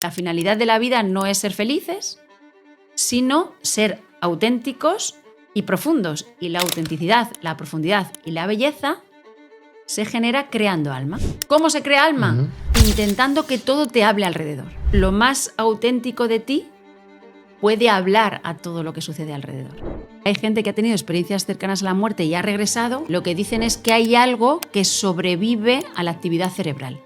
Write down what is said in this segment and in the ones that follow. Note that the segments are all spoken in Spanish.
La finalidad de la vida no es ser felices, sino ser auténticos y profundos. Y la autenticidad, la profundidad y la belleza se genera creando alma. ¿Cómo se crea alma? Intentando que todo te hable alrededor. Lo más auténtico de ti puede hablar a todo lo que sucede alrededor. Hay gente que ha tenido experiencias cercanas a la muerte y ha regresado. Lo que dicen es que hay algo que sobrevive a la actividad cerebral.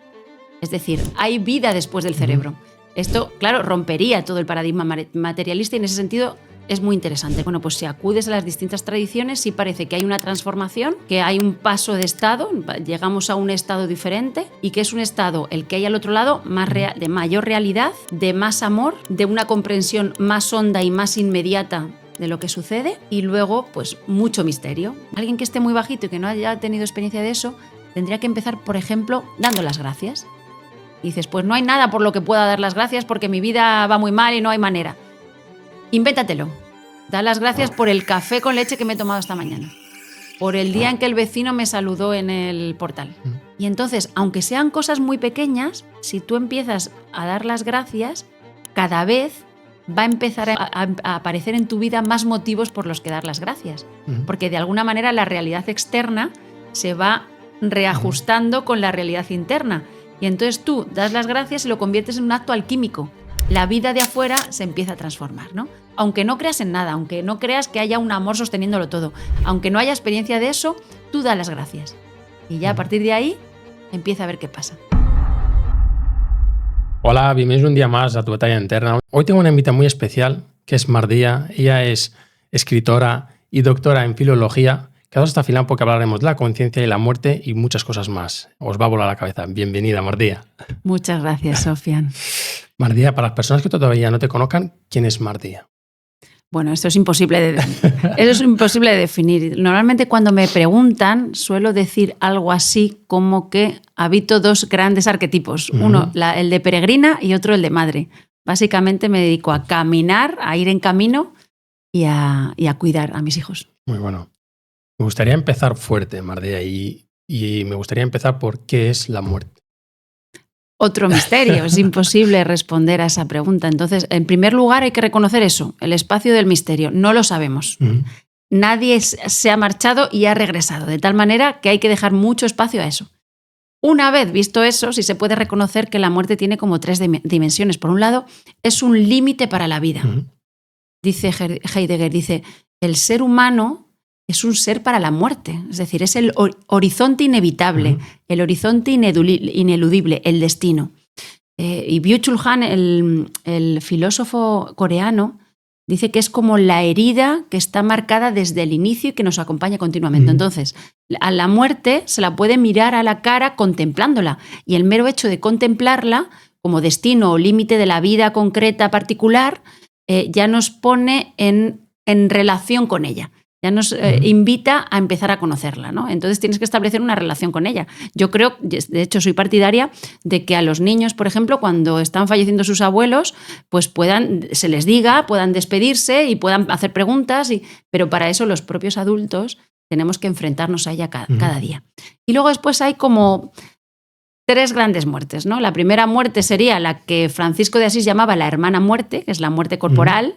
Es decir, hay vida después del cerebro. Esto, claro, rompería todo el paradigma materialista y en ese sentido es muy interesante. Bueno, pues si acudes a las distintas tradiciones, sí parece que hay una transformación, que hay un paso de estado, llegamos a un estado diferente y que es un estado, el que hay al otro lado, de mayor realidad, de más amor, de una comprensión más honda y más inmediata de lo que sucede y luego, pues, mucho misterio. Alguien que esté muy bajito y que no haya tenido experiencia de eso, tendría que empezar, por ejemplo, dando las gracias. Y dices, pues no hay nada por lo que pueda dar las gracias porque mi vida va muy mal y no hay manera. Invéntatelo. Da las gracias por el café con leche que me he tomado esta mañana. Por el día en que el vecino me saludó en el portal. Y entonces, aunque sean cosas muy pequeñas, si tú empiezas a dar las gracias, cada vez va a empezar a aparecer en tu vida más motivos por los que dar las gracias. Porque de alguna manera la realidad externa se va reajustando con la realidad interna. Y entonces tú das las gracias y lo conviertes en un acto alquímico. La vida de afuera se empieza a transformar, ¿no? Aunque no creas en nada, aunque no creas que haya un amor sosteniéndolo todo, aunque no haya experiencia de eso, tú das las gracias. Y ya a partir de ahí empieza a ver qué pasa. Hola, bienvenidos un día más a Tu Batalla Interna. Hoy tengo una invitada muy especial, que es Mar Díaz. Ella es escritora y doctora en filología. Quedaos hasta el final porque hablaremos de la conciencia y la muerte y muchas cosas más. Os va a volar la cabeza. Bienvenida, Mar Díaz. Muchas gracias, Sofian. Mar Díaz, para las personas que todavía no te conozcan, ¿quién es Mar Díaz? Bueno, esto es imposible de definir. Normalmente cuando me preguntan suelo decir algo así como que habito dos grandes arquetipos. Uno, el de peregrina y otro el de madre. Básicamente me dedico a caminar, a ir en camino y a cuidar a mis hijos. Muy bueno. Me gustaría empezar fuerte, Mar Díaz, y me gustaría empezar por qué es la muerte. Otro misterio, es imposible responder a esa pregunta. Entonces, en primer lugar hay que reconocer eso, el espacio del misterio. No lo sabemos. Nadie se ha marchado y ha regresado, de tal manera que hay que dejar mucho espacio a eso. Una vez visto eso, sí se puede reconocer que la muerte tiene como tres dimensiones. Por un lado, es un límite para la vida. Dice Heidegger, dice, el ser humano es un ser para la muerte, es decir, es el horizonte inevitable, el horizonte ineludible, el destino. Y Byung-Chul Han, el filósofo coreano, dice que es como la herida que está marcada desde el inicio y que nos acompaña continuamente. Entonces, a la muerte se la puede mirar a la cara contemplándola, y el mero hecho de contemplarla como destino o límite de la vida concreta particular ya nos pone en relación con ella. Ya nos invita a empezar a conocerla, ¿no? Entonces tienes que establecer una relación con ella. Yo creo, de hecho soy partidaria de que a los niños, por ejemplo, cuando están falleciendo sus abuelos, pues se les diga, puedan despedirse y puedan hacer preguntas, pero para eso los propios adultos tenemos que enfrentarnos a ella cada día. Y luego después hay como tres grandes muertes, ¿no? La primera muerte sería la que Francisco de Asís llamaba la hermana muerte, que es la muerte corporal,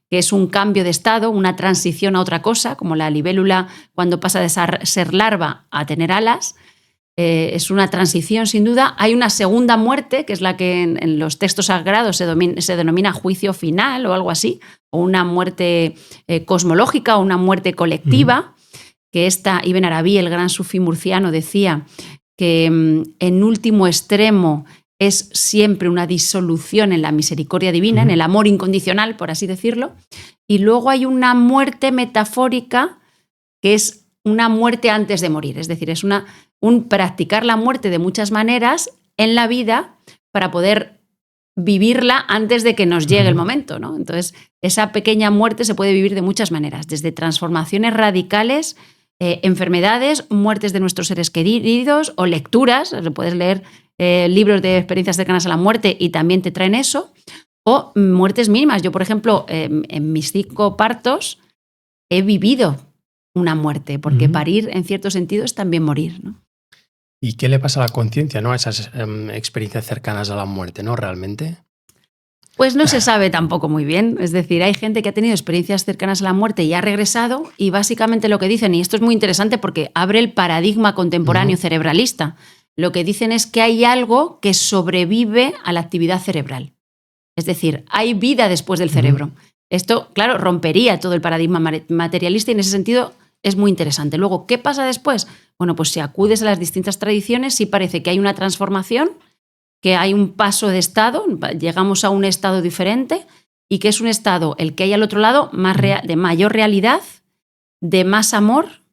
que es un cambio de estado, una transición a otra cosa, como la libélula cuando pasa de ser larva a tener alas. Es una transición, sin duda. Hay una segunda muerte, que es la que en los textos sagrados se denomina juicio final o algo así, o una muerte cosmológica o una muerte colectiva, que Ibn Arabi, el gran sufí murciano, decía que en último extremo es siempre una disolución en la misericordia divina, en el amor incondicional, por así decirlo. Y luego hay una muerte metafórica que es una muerte antes de morir. Es decir, es un practicar la muerte de muchas maneras en la vida para poder vivirla antes de que nos llegue el momento, ¿no? Entonces, esa pequeña muerte se puede vivir de muchas maneras, desde transformaciones radicales, enfermedades, muertes de nuestros seres queridos o lecturas. Puedes leer libros de experiencias cercanas a la muerte y también te traen eso, o muertes mínimas. Yo, por ejemplo, en mis 5 partos he vivido una muerte, porque parir, en cierto sentido, es también morir, ¿no? ¿Y qué le pasa a la conciencia, ¿no? A esas experiencias cercanas a la muerte, ¿no? Realmente. Pues no se sabe tampoco muy bien. Es decir, hay gente que ha tenido experiencias cercanas a la muerte y ha regresado, y básicamente lo que dicen, y esto es muy interesante porque abre el paradigma contemporáneo cerebralista, lo que dicen es que hay algo que sobrevive a la actividad cerebral. Es decir, hay vida después del cerebro. Esto, claro, rompería todo el paradigma materialista y en ese sentido es muy interesante. Luego, ¿qué pasa después? Bueno, pues si acudes a las distintas tradiciones, sí parece que hay una transformación, que hay un paso de estado, llegamos a un estado diferente y que es un estado, el que hay al otro lado, de mayor realidad, de más amor,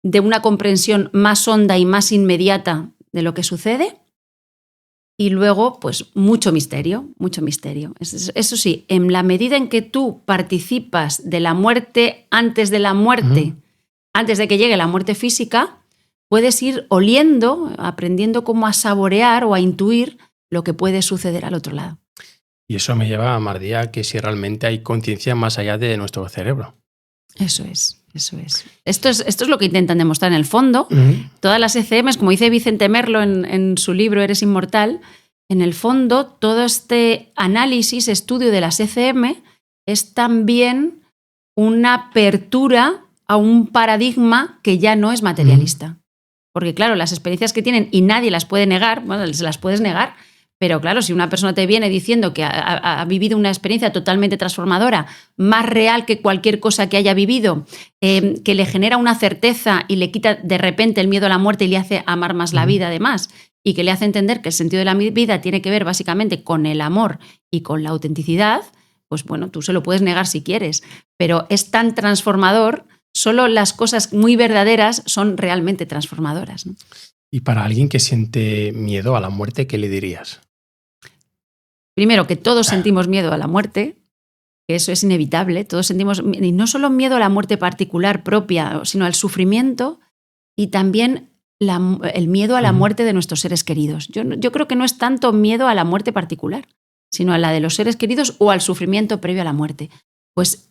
de una comprensión más honda y más inmediata de lo que sucede. Y luego, pues mucho misterio, mucho misterio. Eso sí, en la medida en que tú participas de la muerte antes de la muerte, antes de que llegue la muerte física, puedes ir oliendo, aprendiendo cómo a saborear o a intuir lo que puede suceder al otro lado. Y eso me lleva a Mardía que si realmente hay conciencia más allá de nuestro cerebro. Eso es, eso es. Esto es lo que intentan demostrar en el fondo. Todas las ECMs, como dice Vicente Merlo en su libro Eres Inmortal, en el fondo todo este análisis, estudio de las ECM es también una apertura a un paradigma que ya no es materialista. Porque claro, las experiencias que tienen y nadie las puede negar, bueno, se las puedes negar, pero claro, si una persona te viene diciendo que ha vivido una experiencia totalmente transformadora, más real que cualquier cosa que haya vivido, que le genera una certeza y le quita de repente el miedo a la muerte y le hace amar más la vida además, y que le hace entender que el sentido de la vida tiene que ver básicamente con el amor y con la autenticidad, pues bueno, tú se lo puedes negar si quieres, pero es tan transformador, solo las cosas muy verdaderas son realmente transformadoras, ¿no? Y para alguien que siente miedo a la muerte, ¿qué le dirías? Primero, que todos sentimos miedo a la muerte, que eso es inevitable, todos sentimos, y no solo miedo a la muerte particular propia, sino al sufrimiento y también el miedo a la muerte de nuestros seres queridos. Yo creo que no es tanto miedo a la muerte particular, sino a la de los seres queridos o al sufrimiento previo a la muerte. Pues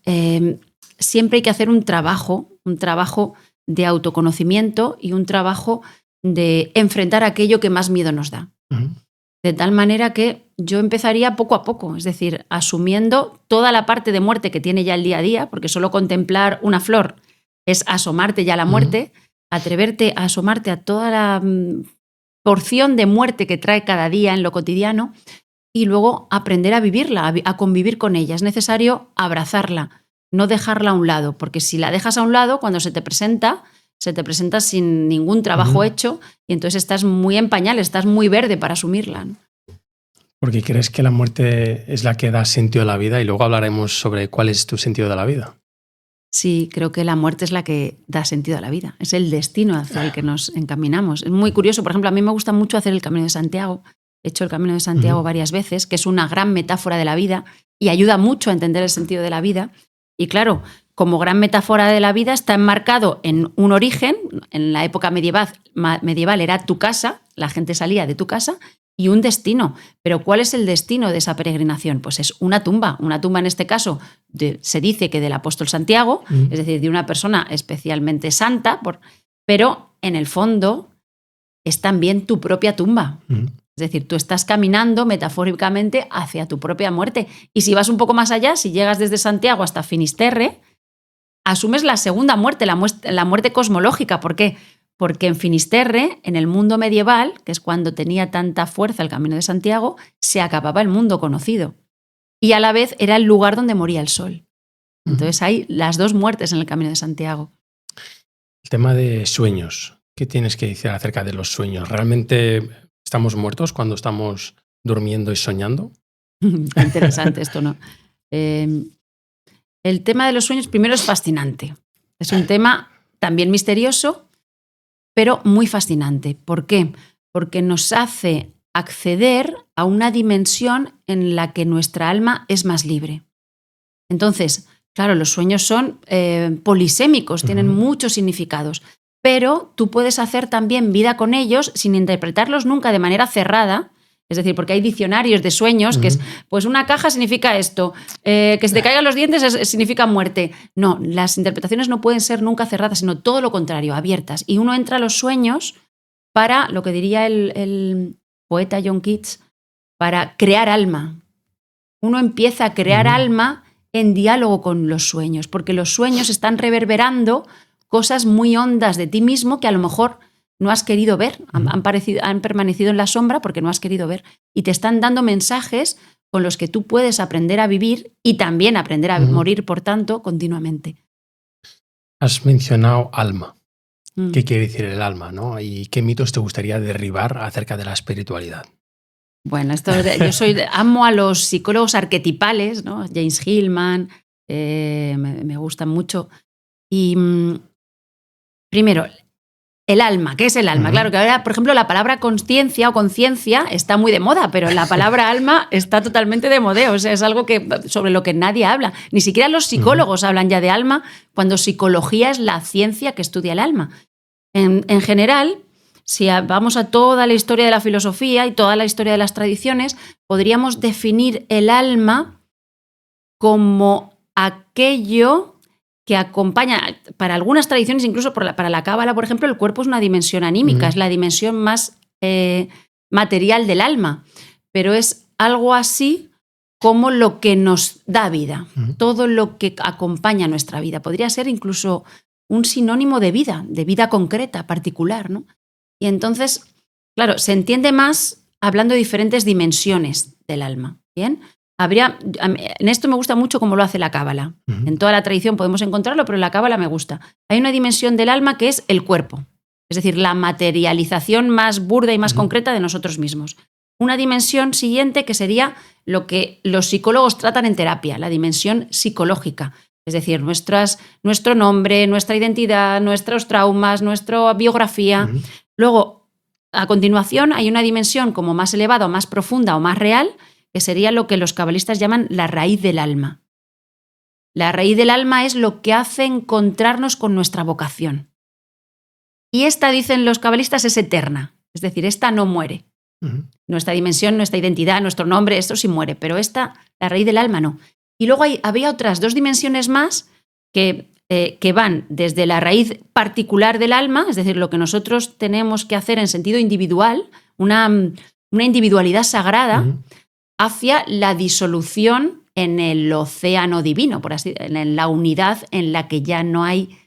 siempre hay que hacer un trabajo de autoconocimiento y un trabajo de enfrentar aquello que más miedo nos da. De tal manera que yo empezaría poco a poco, es decir, asumiendo toda la parte de muerte que tiene ya el día a día, porque solo contemplar una flor es asomarte ya a la muerte, atreverte a asomarte a toda la porción de muerte que trae cada día en lo cotidiano y luego aprender a vivirla, a convivir con ella. Es necesario abrazarla, no dejarla a un lado, porque si la dejas a un lado, cuando se te presenta sin ningún trabajo hecho y entonces estás muy en pañales, estás muy verde para asumirla, ¿no? Porque crees que la muerte es la que da sentido a la vida y luego hablaremos sobre cuál es tu sentido de la vida. Sí, creo que la muerte es la que da sentido a la vida, es el destino hacia el que nos encaminamos. Es muy curioso, por ejemplo, a mí me gusta mucho hacer el Camino de Santiago. He hecho el Camino de Santiago varias veces, que es una gran metáfora de la vida y ayuda mucho a entender el sentido de la vida. Y claro, como gran metáfora de la vida está enmarcado en un origen, en la época medieval era tu casa, la gente salía de tu casa, y un destino. Pero ¿cuál es el destino de esa peregrinación? Pues es una tumba en este caso se dice que del apóstol Santiago, es decir, de una persona especialmente santa, pero en el fondo es también tu propia tumba. Es decir, tú estás caminando metafóricamente hacia tu propia muerte. Y si vas un poco más allá, si llegas desde Santiago hasta Finisterre, asumes la segunda muerte, la muerte cosmológica. ¿Por qué? Porque en Finisterre, en el mundo medieval, que es cuando tenía tanta fuerza el Camino de Santiago, se acababa el mundo conocido. Y a la vez era el lugar donde moría el sol. Entonces hay las dos muertes en el Camino de Santiago. El tema de sueños. ¿Qué tienes que decir acerca de los sueños? ¿Realmente estamos muertos cuando estamos durmiendo y soñando? Interesante esto, ¿no? El tema de los sueños primero es fascinante. Es un tema también misterioso, pero muy fascinante. ¿Por qué? Porque nos hace acceder a una dimensión en la que nuestra alma es más libre. Entonces, claro, los sueños son polisémicos, tienen muchos significados, pero tú puedes hacer también vida con ellos sin interpretarlos nunca de manera cerrada. Es decir, porque hay diccionarios de sueños que es, pues una caja significa esto, que se te caigan los dientes significa muerte. No, las interpretaciones no pueden ser nunca cerradas, sino todo lo contrario, abiertas. Y uno entra a los sueños para, lo que diría el poeta John Keats, para crear alma. uno empieza a crear alma en diálogo con los sueños, porque los sueños están reverberando cosas muy hondas de ti mismo que a lo mejor no has querido ver, han permanecido en la sombra porque no has querido ver, y te están dando mensajes con los que tú puedes aprender a vivir y también aprender a morir, por tanto, continuamente. Has mencionado alma. ¿Qué quiere decir el alma, ¿no? ¿Y qué mitos te gustaría derribar acerca de la espiritualidad? Bueno, amo a los psicólogos arquetipales, ¿no? James Hillman, me gustan mucho. Y primero, el alma. ¿Qué es el alma? Claro que ahora, por ejemplo, la palabra consciencia o conciencia está muy de moda, pero la palabra alma está totalmente de modeo. O sea, es algo sobre lo que nadie habla. Ni siquiera los psicólogos hablan ya de alma, cuando psicología es la ciencia que estudia el alma. En general, si vamos a toda la historia de la filosofía y toda la historia de las tradiciones, podríamos definir el alma como aquello que acompaña, para algunas tradiciones, incluso para la Cábala, por ejemplo, el cuerpo es una dimensión anímica, es la dimensión más material del alma, pero es algo así como lo que nos da vida, todo lo que acompaña nuestra vida. Podría ser incluso un sinónimo de vida concreta, particular, ¿no? Y entonces, claro, se entiende más hablando de diferentes dimensiones del alma, ¿bien? En esto me gusta mucho cómo lo hace la Cábala. En toda la tradición podemos encontrarlo, pero en la Cábala me gusta. Hay una dimensión del alma que es el cuerpo, es decir, la materialización más burda y más concreta de nosotros mismos. Una dimensión siguiente que sería lo que los psicólogos tratan en terapia, la dimensión psicológica, es decir, nuestro nombre, nuestra identidad, nuestros traumas, nuestra biografía. Luego, a continuación, hay una dimensión como más elevada o más profunda o más real, que sería lo que los cabalistas llaman la raíz del alma. La raíz del alma es lo que hace encontrarnos con nuestra vocación. Y esta, dicen los cabalistas, es eterna. Es decir, esta no muere. Nuestra dimensión, nuestra identidad, nuestro nombre, esto sí muere, pero la raíz del alma no. Y luego había otras dos dimensiones más que van desde la raíz particular del alma, es decir, lo que nosotros tenemos que hacer en sentido individual, una individualidad sagrada, hacia la disolución en el océano divino, en la unidad en la que ya no hay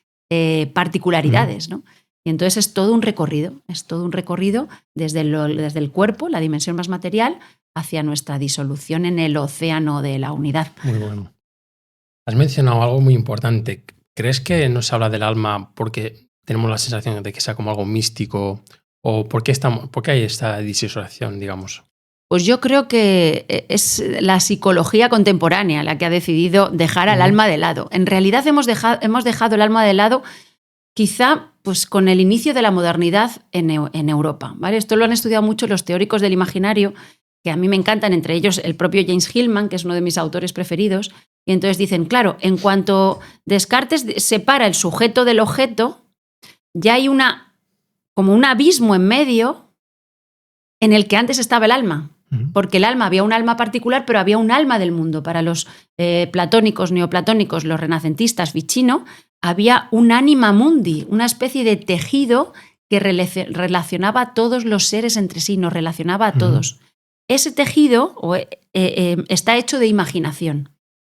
particularidades, ¿no? Y entonces es todo un recorrido desde el cuerpo, la dimensión más material, hacia nuestra disolución en el océano de la unidad. Muy bueno. Has mencionado algo muy importante. ¿Crees que no se habla del alma porque tenemos la sensación de que sea como algo místico? ¿O por qué hay esta disociación, digamos? Pues yo creo que es la psicología contemporánea la que ha decidido dejar al alma de lado. En realidad hemos dejado el alma de lado quizá pues, con el inicio de la modernidad en Europa, ¿vale? Esto lo han estudiado mucho los teóricos del imaginario, que a mí me encantan, entre ellos el propio James Hillman, que es uno de mis autores preferidos, y entonces dicen, claro, en cuanto Descartes separa el sujeto del objeto, ya hay como un abismo en medio en el que antes estaba el alma. Porque el alma, había un alma particular, pero había un alma del mundo. Para los platónicos, neoplatónicos, los renacentistas, Ficino, había un anima mundi, una especie de tejido que relacionaba a todos los seres entre sí, nos relacionaba a todos. Ese tejido está hecho de imaginación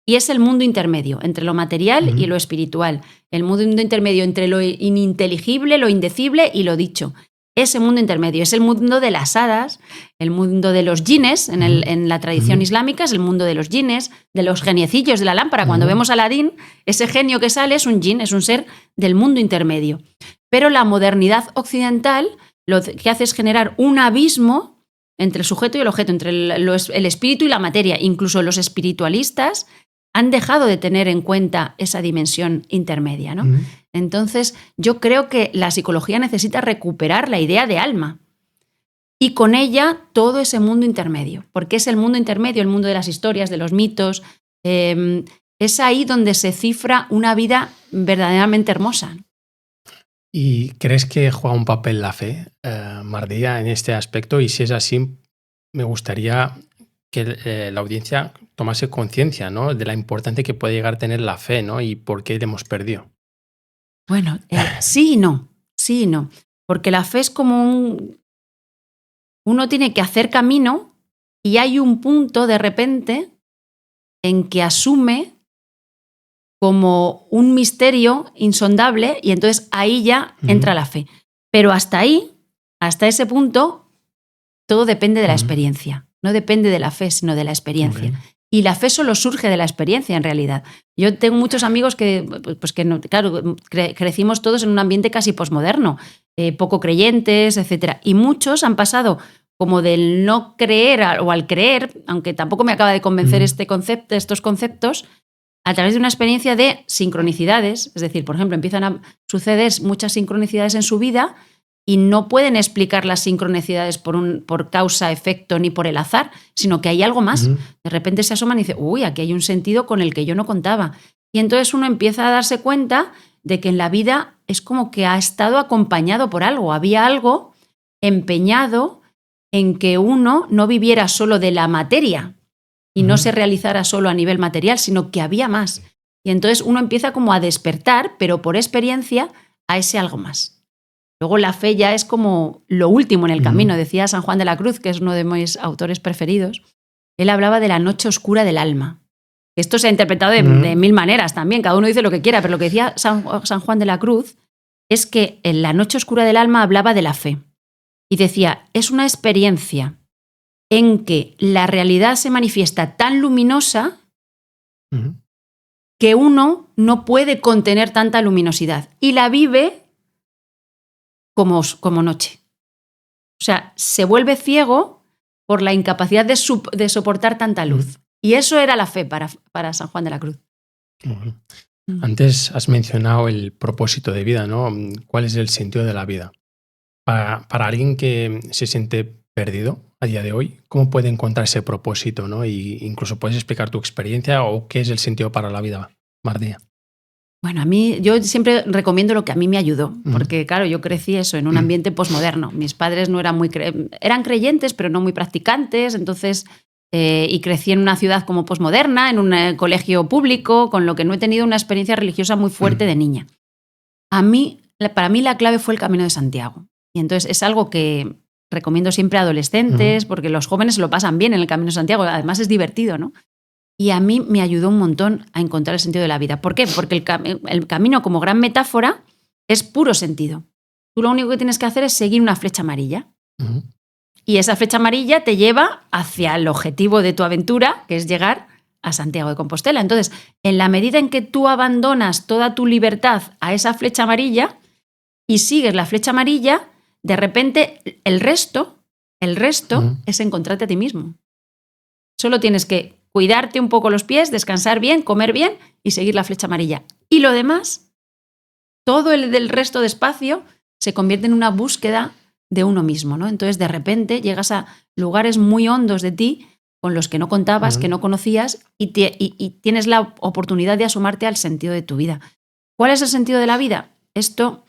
y es el mundo intermedio entre lo material y lo espiritual, el mundo intermedio entre lo ininteligible, lo indecible y lo dicho. Ese mundo intermedio es el mundo de las hadas, el mundo de los jinnes, en la tradición islámica es el mundo de los jinnes, de los geniecillos de la lámpara. Cuando vemos a Aladín, ese genio que sale es un jin, es un ser del mundo intermedio. Pero la modernidad occidental lo que hace es generar un abismo entre el sujeto y el objeto, entre el espíritu y la materia. Incluso los espiritualistas han dejado de tener en cuenta esa dimensión intermedia, ¿no? Entonces, yo creo que la psicología necesita recuperar la idea de alma y con ella todo ese mundo intermedio, porque es el mundo intermedio, el mundo de las historias, de los mitos, es ahí donde se cifra una vida verdaderamente hermosa. ¿Y crees que juega un papel la fe, Mardía, en este aspecto? Y si es así, me gustaría que la audiencia tomase conciencia, ¿no?, de la importancia que puede llegar a tener la fe, ¿no?, y por qué la hemos perdido. Bueno, sí y no, porque la fe es como uno tiene que hacer camino y hay un punto de repente en que asume como un misterio insondable y entonces ahí ya entra la fe. Pero hasta ahí, hasta ese punto, todo depende de la experiencia. No depende de la fe, sino de la experiencia. Okay. Y la fe solo surge de la experiencia, en realidad. Yo tengo muchos amigos que no, claro, crecimos todos en un ambiente casi posmoderno, poco creyentes, etc. Y muchos han pasado como del no creer o al creer, aunque tampoco me acaba de convencer estos conceptos, a través de una experiencia de sincronicidades. Es decir, por ejemplo, empiezan a suceder muchas sincronicidades en su vida y no pueden explicar las sincronicidades por causa, efecto, ni por el azar, sino que hay algo más. De repente se asoman y dicen, uy, aquí hay un sentido con el que yo no contaba. Y entonces uno empieza a darse cuenta de que en la vida es como que ha estado acompañado por algo. Había algo empeñado en que uno no viviera solo de la materia y no se realizara solo a nivel material, sino que había más. Y entonces uno empieza como a despertar, pero por experiencia, a ese algo más. Luego la fe ya es como lo último en el camino. Decía San Juan de la Cruz, que es uno de mis autores preferidos, él hablaba de la noche oscura del alma. Esto se ha interpretado de mil maneras también, cada uno dice lo que quiera, pero lo que decía San Juan de la Cruz es que en la noche oscura del alma hablaba de la fe. Y decía, es una experiencia en que la realidad se manifiesta tan luminosa que uno no puede contener tanta luminosidad y la vive como noche. O sea, se vuelve ciego por la incapacidad de soportar tanta luz. Y eso era la fe para San Juan de la Cruz. Antes has mencionado el propósito de vida, ¿no? ¿Cuál es el sentido de la vida? Para alguien que se siente perdido a día de hoy, ¿cómo puede encontrar ese propósito, ¿no? Y incluso puedes explicar tu experiencia o qué es el sentido para la vida, Mardía. Bueno, a mí, yo siempre recomiendo lo que a mí me ayudó, porque claro, yo crecí eso en un ambiente posmoderno. Mis padres no eran eran creyentes, pero no muy practicantes, entonces, y crecí en una ciudad como posmoderna, en un colegio público, con lo que no he tenido una experiencia religiosa muy fuerte de niña. Para mí la clave fue el Camino de Santiago. Y entonces es algo que recomiendo siempre a adolescentes, porque los jóvenes se lo pasan bien en el Camino de Santiago, además es divertido, ¿no? Y a mí me ayudó un montón a encontrar el sentido de la vida. ¿Por qué? Porque el camino como gran metáfora es puro sentido. Tú lo único que tienes que hacer es seguir una flecha amarilla. Y esa flecha amarilla te lleva hacia el objetivo de tu aventura, que es llegar a Santiago de Compostela. Entonces, en la medida en que tú abandonas toda tu libertad a esa flecha amarilla y sigues la flecha amarilla, de repente el resto es encontrarte a ti mismo. Solo tienes que cuidarte un poco los pies, descansar bien, comer bien y seguir la flecha amarilla. Y lo demás, todo el del resto de espacio, se convierte en una búsqueda de uno mismo, ¿no? Entonces, de repente llegas a lugares muy hondos de ti con los que no contabas, que no conocías y tienes la oportunidad de asomarte al sentido de tu vida. ¿Cuál es el sentido de la vida? Esto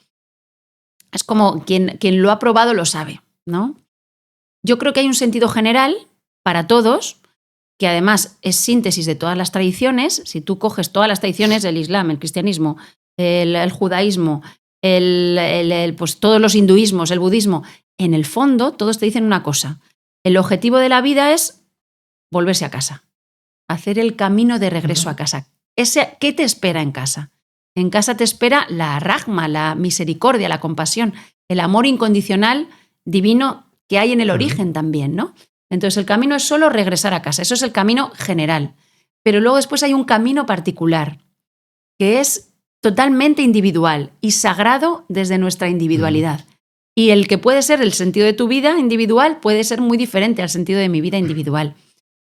es como quien lo ha probado lo sabe, ¿no? Yo creo que hay un sentido general para todos, que además es síntesis de todas las tradiciones. Si tú coges todas las tradiciones, el Islam, el cristianismo, el judaísmo, pues todos los hinduismos, el budismo, en el fondo todos te dicen una cosa. El objetivo de la vida es volverse a casa, hacer el camino de regreso a casa. ¿Qué te espera en casa? En casa te espera la rahma, la misericordia, la compasión, el amor incondicional divino que hay en el origen también, ¿no? Entonces el camino es solo regresar a casa, eso es el camino general. Pero luego después hay un camino particular, que es totalmente individual y sagrado desde nuestra individualidad. Y el que puede ser el sentido de tu vida individual puede ser muy diferente al sentido de mi vida individual.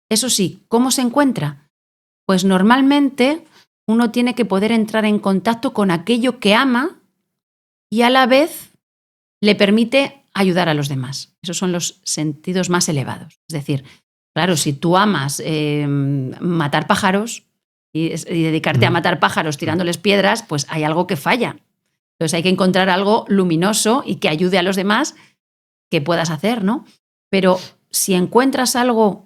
Eso sí, ¿cómo se encuentra? Pues normalmente uno tiene que poder entrar en contacto con aquello que ama y a la vez le permite ayudar a los demás. Esos son los sentidos más elevados. Es decir, claro, si tú amas matar pájaros y dedicarte a matar pájaros tirándoles piedras, pues hay algo que falla. Entonces hay que encontrar algo luminoso y que ayude a los demás que puedas hacer, ¿no? Pero si encuentras algo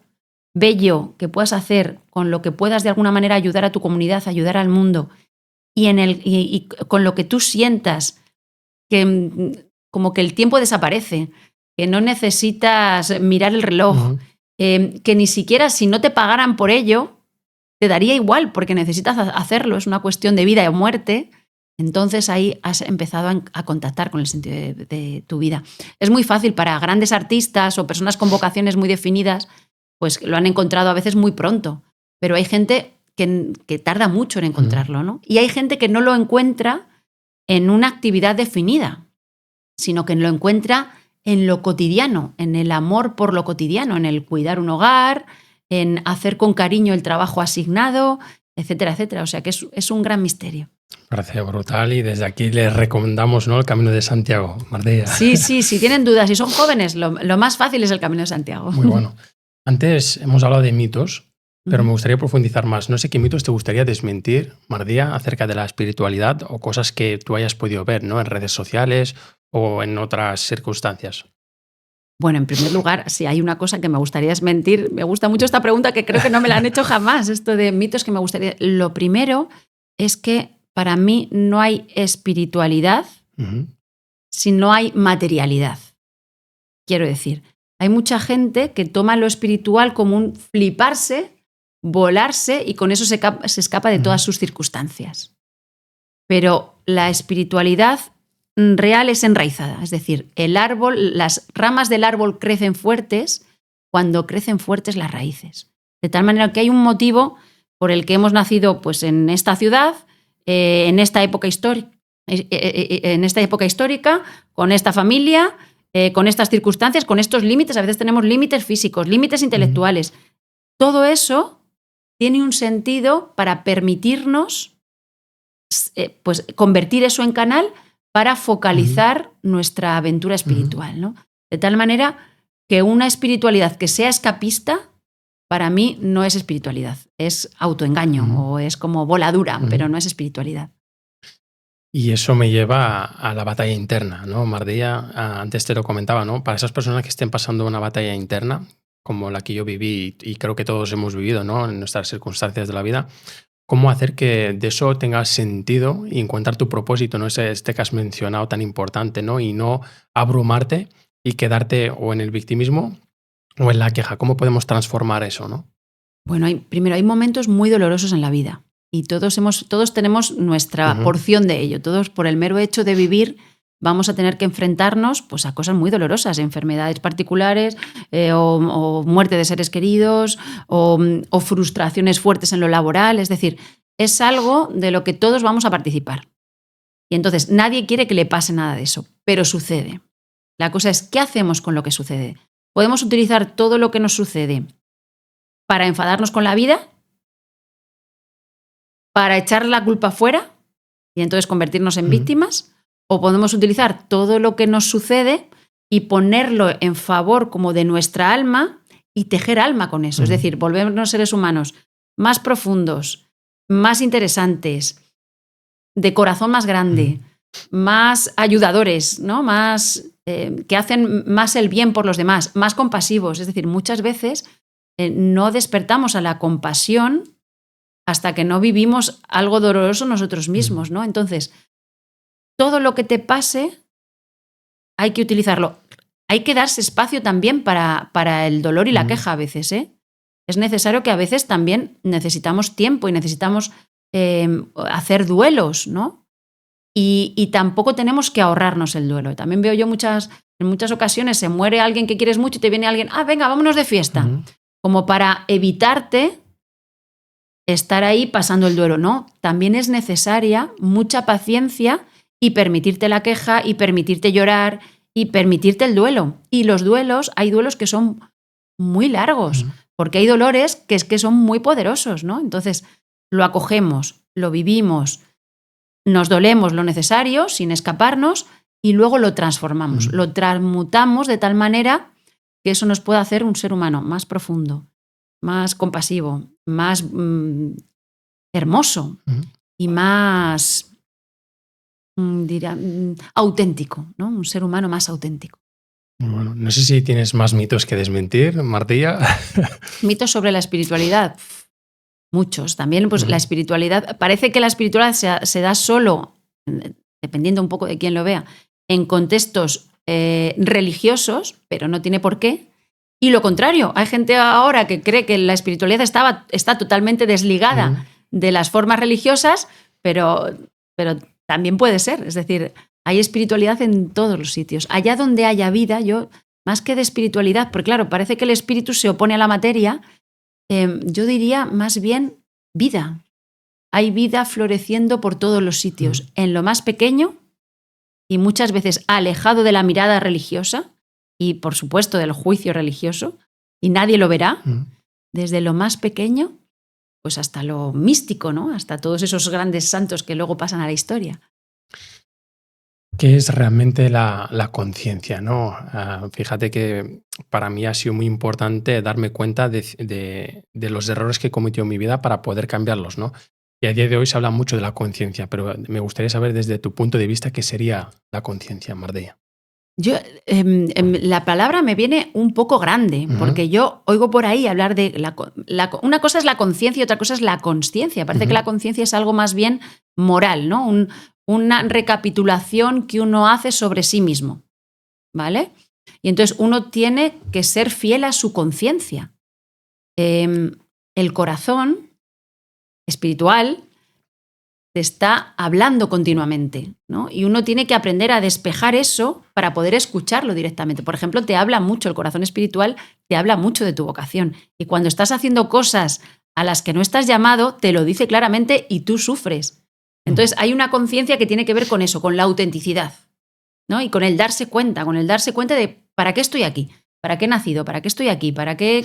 bello que puedas hacer, con lo que puedas de alguna manera ayudar a tu comunidad, ayudar al mundo, y con lo que tú sientas que como que el tiempo desaparece, que no necesitas mirar el reloj, que ni siquiera si no te pagaran por ello, te daría igual porque necesitas hacerlo, es una cuestión de vida o muerte, entonces ahí has empezado a contactar con el sentido de tu vida. Es muy fácil para grandes artistas o personas con vocaciones muy definidas, pues lo han encontrado a veces muy pronto, pero hay gente que tarda mucho en encontrarlo, ¿no? Y hay gente que no lo encuentra en una actividad definida, sino que lo encuentra en lo cotidiano, en el amor por lo cotidiano, en el cuidar un hogar, en hacer con cariño el trabajo asignado, etcétera, etcétera. O sea que es un gran misterio. Parece brutal y desde aquí les recomendamos, ¿no?, el Camino de Santiago, Mardía. Sí, si tienen dudas, si son jóvenes, lo más fácil es el Camino de Santiago. Muy bueno. Antes hemos hablado de mitos, pero me gustaría profundizar más. No sé qué mitos te gustaría desmentir, Mardía, acerca de la espiritualidad o cosas que tú hayas podido ver, ¿no?, en redes sociales o en otras circunstancias. Bueno, en primer lugar, si hay una cosa que me gustaría desmentir, me gusta mucho esta pregunta que creo que no me la han hecho jamás, esto de mitos que me gustaría... Lo primero es que para mí no hay espiritualidad si no hay materialidad. Quiero decir, hay mucha gente que toma lo espiritual como un fliparse, volarse y con eso se escapa de todas sus circunstancias. Pero la espiritualidad real es enraizada, es decir, el árbol, las ramas del árbol crecen fuertes cuando crecen fuertes las raíces. De tal manera que hay un motivo por el que hemos nacido pues, en esta ciudad, en esta época histórica, con esta familia, con estas circunstancias, con estos límites. A veces tenemos límites físicos, límites intelectuales. Todo eso tiene un sentido para permitirnos pues, convertir eso en canal para focalizar nuestra aventura espiritual, ¿no? De tal manera que una espiritualidad que sea escapista, para mí no es espiritualidad, es autoengaño o es como voladura, pero no es espiritualidad. Y eso me lleva a la batalla interna, ¿no, Mardía? Antes te lo comentaba, ¿no? Para esas personas que estén pasando una batalla interna, como la que yo viví y creo que todos hemos vivido, ¿no?, en nuestras circunstancias de la vida, ¿cómo hacer que de eso tenga sentido y encontrar tu propósito, ¿no? Este que has mencionado tan importante, ¿no? Y no abrumarte y quedarte o en el victimismo o en la queja. ¿Cómo podemos transformar eso, no? Bueno, primero hay momentos muy dolorosos en la vida y todos tenemos nuestra porción de ello. Todos, por el mero hecho de vivir, vamos a tener que enfrentarnos pues, a cosas muy dolorosas, enfermedades particulares o muerte de seres queridos o frustraciones fuertes en lo laboral. Es decir, es algo de lo que todos vamos a participar. Y entonces nadie quiere que le pase nada de eso, pero sucede. La cosa es, ¿qué hacemos con lo que sucede? ¿Podemos utilizar todo lo que nos sucede para enfadarnos con la vida? ¿Para echar la culpa fuera y entonces convertirnos en víctimas? ¿O podemos utilizar todo lo que nos sucede y ponerlo en favor como de nuestra alma y tejer alma con eso? Es decir, volvernos seres humanos más profundos, más interesantes, de corazón más grande, más ayudadores, ¿no? Más, que hacen más el bien por los demás, más compasivos. Es decir, muchas veces no despertamos a la compasión hasta que no vivimos algo doloroso nosotros mismos, ¿no? Entonces, todo lo que te pase hay que utilizarlo. Hay que darse espacio también para el dolor y la queja a veces, ¿eh? Es necesario que a veces también necesitamos tiempo y necesitamos hacer duelos, ¿no? Y tampoco tenemos que ahorrarnos el duelo. También veo yo en muchas ocasiones se muere alguien que quieres mucho y te viene alguien, venga, vámonos de fiesta. Como para evitarte estar ahí pasando el duelo. No, también es necesaria mucha paciencia y permitirte la queja y permitirte llorar y permitirte el duelo. Y los duelos, hay duelos que son muy largos, porque hay dolores que son muy poderosos, ¿no? Entonces, lo acogemos, lo vivimos, nos dolemos lo necesario sin escaparnos y luego lo transformamos, lo transmutamos de tal manera que eso nos pueda hacer un ser humano más profundo, más compasivo, más hermoso y más, auténtico, ¿no? Un ser humano más auténtico. Bueno, no sé si tienes más mitos que desmentir, Mardía. Mitos sobre la espiritualidad. Muchos. También pues, la espiritualidad, parece que la espiritualidad se da solo, dependiendo un poco de quién lo vea, en contextos religiosos, pero no tiene por qué. Y lo contrario, hay gente ahora que cree que la espiritualidad está totalmente desligada de las formas religiosas, pero también puede ser. Es decir, hay espiritualidad en todos los sitios. Allá donde haya vida, yo, más que de espiritualidad, porque claro, parece que el espíritu se opone a la materia, yo diría más bien vida. Hay vida floreciendo por todos los sitios, en lo más pequeño y muchas veces alejado de la mirada religiosa y, por supuesto, del juicio religioso, y nadie lo verá, desde lo más pequeño pues hasta lo místico, ¿no? Hasta todos esos grandes santos que luego pasan a la historia. ¿Qué es realmente la conciencia, ¿no? Fíjate que para mí ha sido muy importante darme cuenta de los errores que he cometido en mi vida para poder cambiarlos, ¿no? Y a día de hoy se habla mucho de la conciencia, pero me gustaría saber desde tu punto de vista qué sería la conciencia, Mardella. Yo, la palabra me viene un poco grande, porque yo oigo por ahí hablar de una cosa es la conciencia y otra cosa es la consciencia. Parece que la conciencia es algo más bien moral, ¿no? Una recapitulación que uno hace sobre sí mismo, ¿vale? Y entonces uno tiene que ser fiel a su conciencia. El corazón espiritual te está hablando continuamente, ¿no? Y uno tiene que aprender a despejar eso para poder escucharlo directamente. Por ejemplo, te habla mucho, el corazón espiritual te habla mucho de tu vocación. Y cuando estás haciendo cosas a las que no estás llamado, te lo dice claramente y tú sufres. Entonces hay una conciencia que tiene que ver con eso, con la autenticidad, ¿no? Y con el darse cuenta de ¿para qué estoy aquí? ¿Para qué he nacido? ¿Para qué estoy aquí? ¿Para qué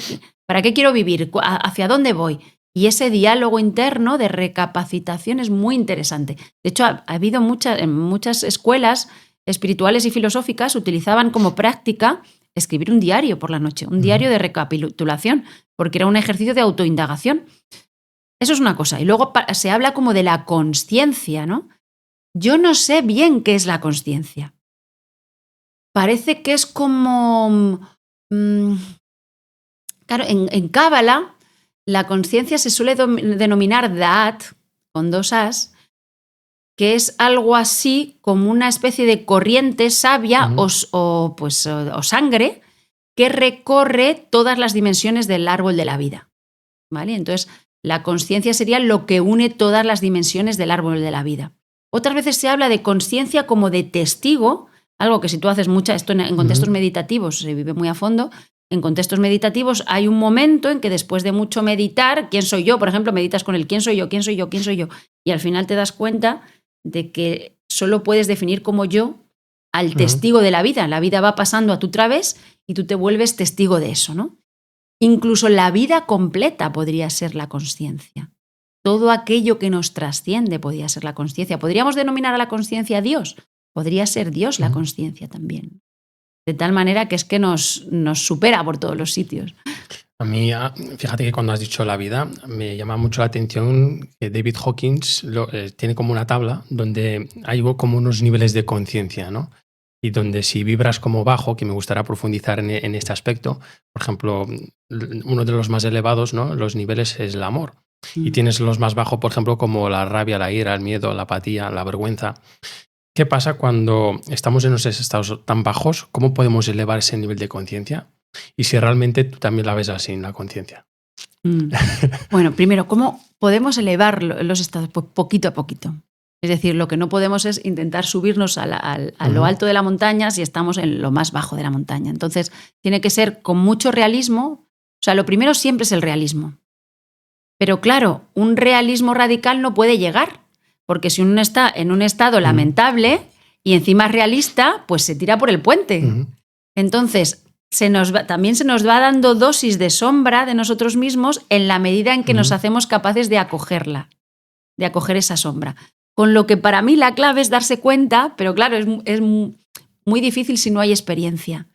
quiero vivir? ¿Hacia dónde voy? Y ese diálogo interno de recapacitación es muy interesante. De hecho, ha habido en muchas escuelas espirituales y filosóficas utilizaban como práctica escribir un diario por la noche, un diario de recapitulación, porque era un ejercicio de autoindagación. Eso es una cosa. Y luego se habla como de la consciencia, ¿no? Yo no sé bien qué es la consciencia. Parece que es como... claro, en Cábala la conciencia se suele denominar Da'at, con 2 As, que es algo así como una especie de corriente sabia o sangre que recorre todas las dimensiones del árbol de la vida, ¿vale? Entonces, la consciencia sería lo que une todas las dimensiones del árbol de la vida. Otras veces se habla de consciencia como de testigo, algo que si tú haces esto en contextos meditativos se vive muy a fondo. En contextos meditativos hay un momento en que después de mucho meditar, ¿quién soy yo? Por ejemplo, meditas con el ¿quién soy yo? ¿Quién soy yo? ¿Quién soy yo? Y al final te das cuenta de que solo puedes definir como yo al testigo de la vida. La vida va pasando a tu través y tú te vuelves testigo de eso, ¿no? Incluso la vida completa podría ser la consciencia. Todo aquello que nos trasciende podría ser la consciencia. ¿Podríamos denominar a la consciencia Dios? Podría ser Dios la consciencia también. De tal manera que es que nos supera por todos los sitios. A mí, fíjate que cuando has dicho la vida, me llama mucho la atención que David Hawkins tiene como una tabla donde hay como unos niveles de conciencia, ¿no? Y donde si vibras como bajo, que me gustaría profundizar en este aspecto, por ejemplo, uno de los más elevados, ¿no? Los niveles es el amor. Y tienes los más bajos, por ejemplo, como la rabia, la ira, el miedo, la apatía, la vergüenza. ¿Qué pasa cuando estamos en esos estados tan bajos? ¿Cómo podemos elevar ese nivel de conciencia? Y si realmente tú también la ves así, en la conciencia. Bueno, primero, ¿cómo podemos elevar los estados? Pues poquito a poquito. Es decir, lo que no podemos es intentar subirnos a lo alto de la montaña si estamos en lo más bajo de la montaña. Entonces, tiene que ser con mucho realismo. O sea, lo primero siempre es el realismo. Pero claro, un realismo radical no puede llegar. Porque si uno está en un estado lamentable y encima es realista, pues se tira por el puente. Entonces, también se nos va dando dosis de sombra de nosotros mismos en la medida en que nos hacemos capaces de acogerla, de acoger esa sombra. Con lo que para mí la clave es darse cuenta, pero claro, es muy difícil si no hay experiencia.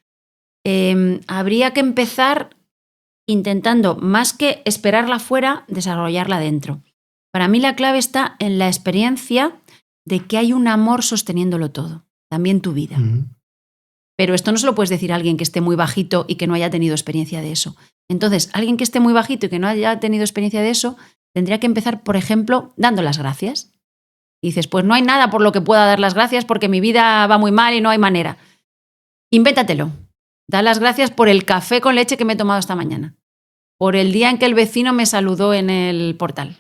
Habría que empezar intentando, más que esperarla fuera, desarrollarla dentro. Para mí la clave está en la experiencia de que hay un amor sosteniéndolo todo, también tu vida. Pero esto no se lo puedes decir a alguien que esté muy bajito y que no haya tenido experiencia de eso. Entonces, alguien que esté muy bajito y que no haya tenido experiencia de eso, tendría que empezar, por ejemplo, dando las gracias. Y dices, pues no hay nada por lo que pueda dar las gracias porque mi vida va muy mal y no hay manera. Invéntatelo. Da las gracias por el café con leche que me he tomado esta mañana, por el día en que el vecino me saludó en el portal.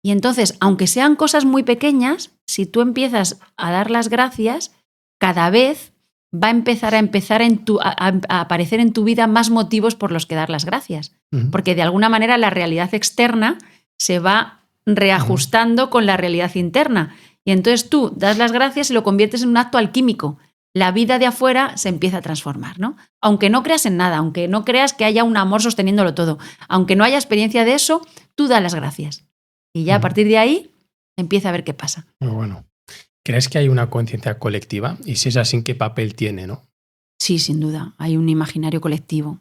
Y entonces, aunque sean cosas muy pequeñas, si tú empiezas a dar las gracias, cada vez va a empezar a aparecer en tu vida más motivos por los que dar las gracias. Porque de alguna manera la realidad externa se va reajustando con la realidad interna. Y entonces tú das las gracias y lo conviertes en un acto alquímico. La vida de afuera se empieza a transformar, ¿no? Aunque no creas en nada, aunque no creas que haya un amor sosteniéndolo todo, aunque no haya experiencia de eso, tú das las gracias. Y ya a partir de ahí empieza a ver qué pasa. Muy bueno. ¿Crees que hay una conciencia colectiva? Y si es así, ¿qué papel tiene, no? Sí, sin duda. Hay un imaginario colectivo.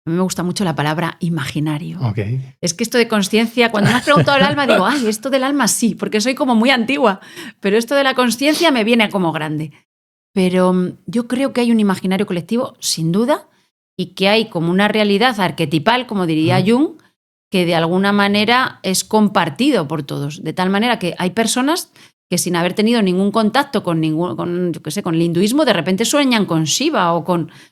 A mí me gusta mucho la palabra imaginario. Okay. Es que esto de consciencia, cuando me has preguntado el alma, digo, ay, esto del alma sí, porque soy como muy antigua, pero esto de la consciencia me viene como grande. Pero yo creo que hay un imaginario colectivo, sin duda, y que hay como una realidad arquetipal, como diría Jung, que de alguna manera es compartido por todos. De tal manera que hay personas que sin haber tenido ningún contacto con el hinduismo, de repente sueñan con Shiva o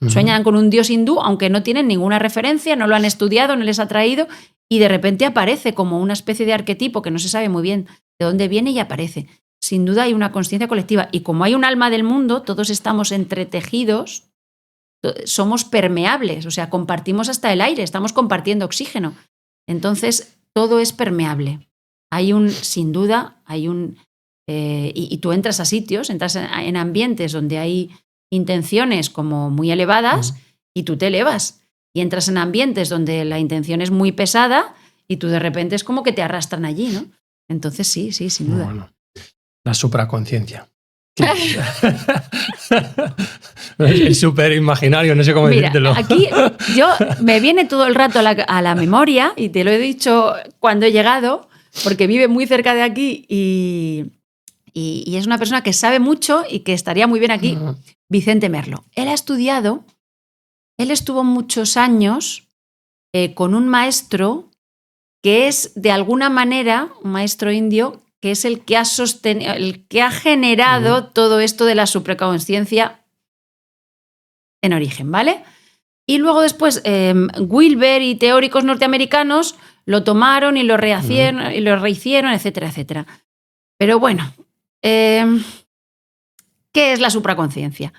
sueñan con un dios hindú, aunque no tienen ninguna referencia, no lo han estudiado, no les ha traído, y de repente aparece como una especie de arquetipo que no se sabe muy bien de dónde viene y aparece. Sin duda hay una consciencia colectiva. Y como hay un alma del mundo, todos estamos entretejidos, somos permeables, o sea, compartimos hasta el aire, estamos compartiendo oxígeno. Entonces, todo es permeable. Sin duda, y tú entras a sitios, entras en ambientes donde hay intenciones como muy elevadas y tú te elevas. Y entras en ambientes donde la intención es muy pesada y tú de repente es como que te arrastran allí, ¿no? Entonces, sí, sin duda. Bueno. La supraconciencia. El superimaginario, no sé cómo decírtelo. Aquí me viene todo el rato a la memoria, y te lo he dicho cuando he llegado, porque vive muy cerca de aquí y es una persona que sabe mucho y que estaría muy bien aquí, Vicente Merlo. Él estuvo muchos años con un maestro que es, de alguna manera, un maestro indio, que es el que ha generado todo esto de la supraconsciencia en origen, ¿vale? Y luego después Wilber y teóricos norteamericanos lo tomaron y lo rehicieron, etcétera, etcétera. Pero bueno, ¿qué es la supraconsciencia?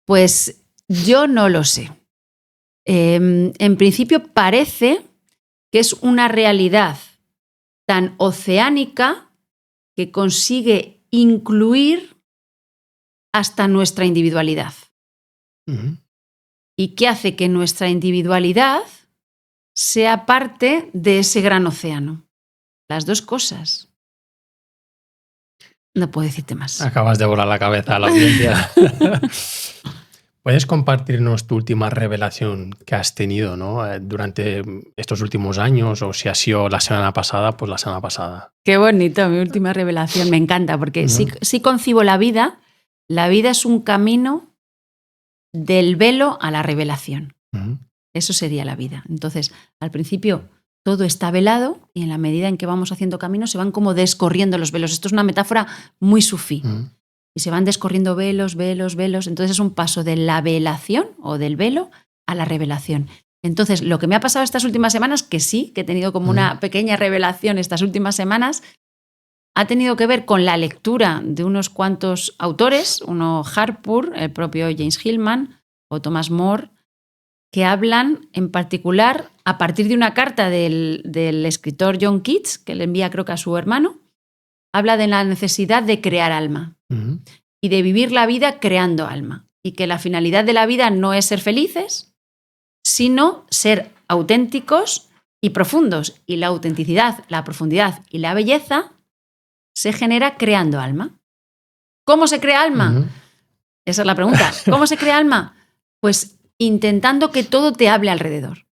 Pues yo no lo sé. En principio parece que es una realidad tan oceánica que consigue incluir hasta nuestra individualidad. Y que hace que nuestra individualidad sea parte de ese gran océano. Las dos cosas. No puedo decirte más. Acabas de volar la cabeza a la audiencia. ¿Puedes compartirnos tu última revelación que has tenido, ¿no? Durante estos últimos años, o si ha sido la semana pasada, pues la semana pasada? Qué bonito, mi última revelación. Me encanta porque sí concibo la vida. La vida es un camino del velo a la revelación. Eso sería la vida. Entonces, al principio todo está velado y en la medida en que vamos haciendo camino se van como descorriendo los velos. Esto es una metáfora muy sufí. Y se van descorriendo velos. Entonces es un paso de la velación o del velo a la revelación. Entonces, lo que me ha pasado estas últimas semanas, que he tenido como una pequeña revelación estas últimas semanas, ha tenido que ver con la lectura de unos cuantos autores, uno Harpur, el propio James Hillman o Thomas More, que hablan en particular a partir de una carta del escritor John Keats, que le envía creo que a su hermano, habla de la necesidad de crear alma y de vivir la vida creando alma, y que la finalidad de la vida no es ser felices, sino ser auténticos y profundos, y la autenticidad, la profundidad y la belleza se genera creando alma. ¿Cómo se crea alma? Esa es la pregunta. ¿Cómo se crea alma? Pues intentando que todo te hable alrededor.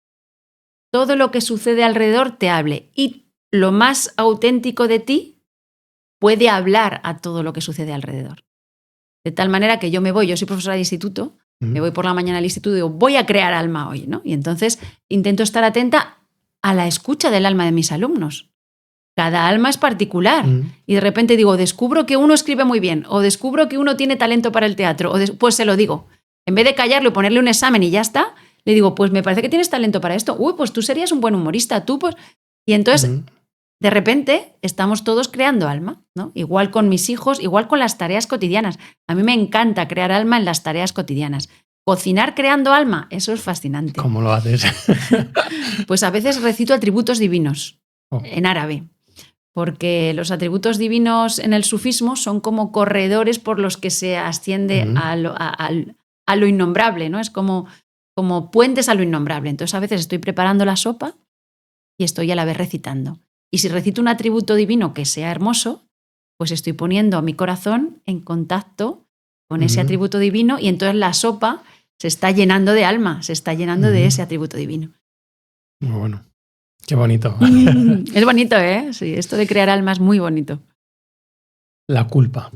Todo lo que sucede alrededor te hable, y lo más auténtico de ti puede hablar a todo lo que sucede alrededor. De tal manera que yo soy profesora de instituto, me voy por la mañana al instituto y digo, voy a crear alma hoy, ¿no? Y entonces intento estar atenta a la escucha del alma de mis alumnos. Cada alma es particular. Y de repente digo, descubro que uno escribe muy bien, o descubro que uno tiene talento para el teatro, pues se lo digo. En vez de callarlo y ponerle un examen y ya está, le digo, pues me parece que tienes talento para esto. Uy, pues tú serías un buen humorista, tú pues... Y entonces, de repente, estamos todos creando alma, ¿no? Igual con mis hijos, igual con las tareas cotidianas. A mí me encanta crear alma en las tareas cotidianas. Cocinar creando alma, eso es fascinante. ¿Cómo lo haces? Pues a veces recito atributos divinos Oh. en árabe, porque los atributos divinos en el sufismo son como corredores por los que se asciende a lo innombrable, ¿no? Es como puentes a lo innombrable. Entonces a veces estoy preparando la sopa y estoy a la vez recitando. Y si recito un atributo divino que sea hermoso, pues estoy poniendo a mi corazón en contacto con ese atributo divino y entonces la sopa se está llenando de alma, se está llenando de ese atributo divino. Muy bueno. Qué bonito. Es bonito, ¿eh? Sí, esto de crear alma es muy bonito. La culpa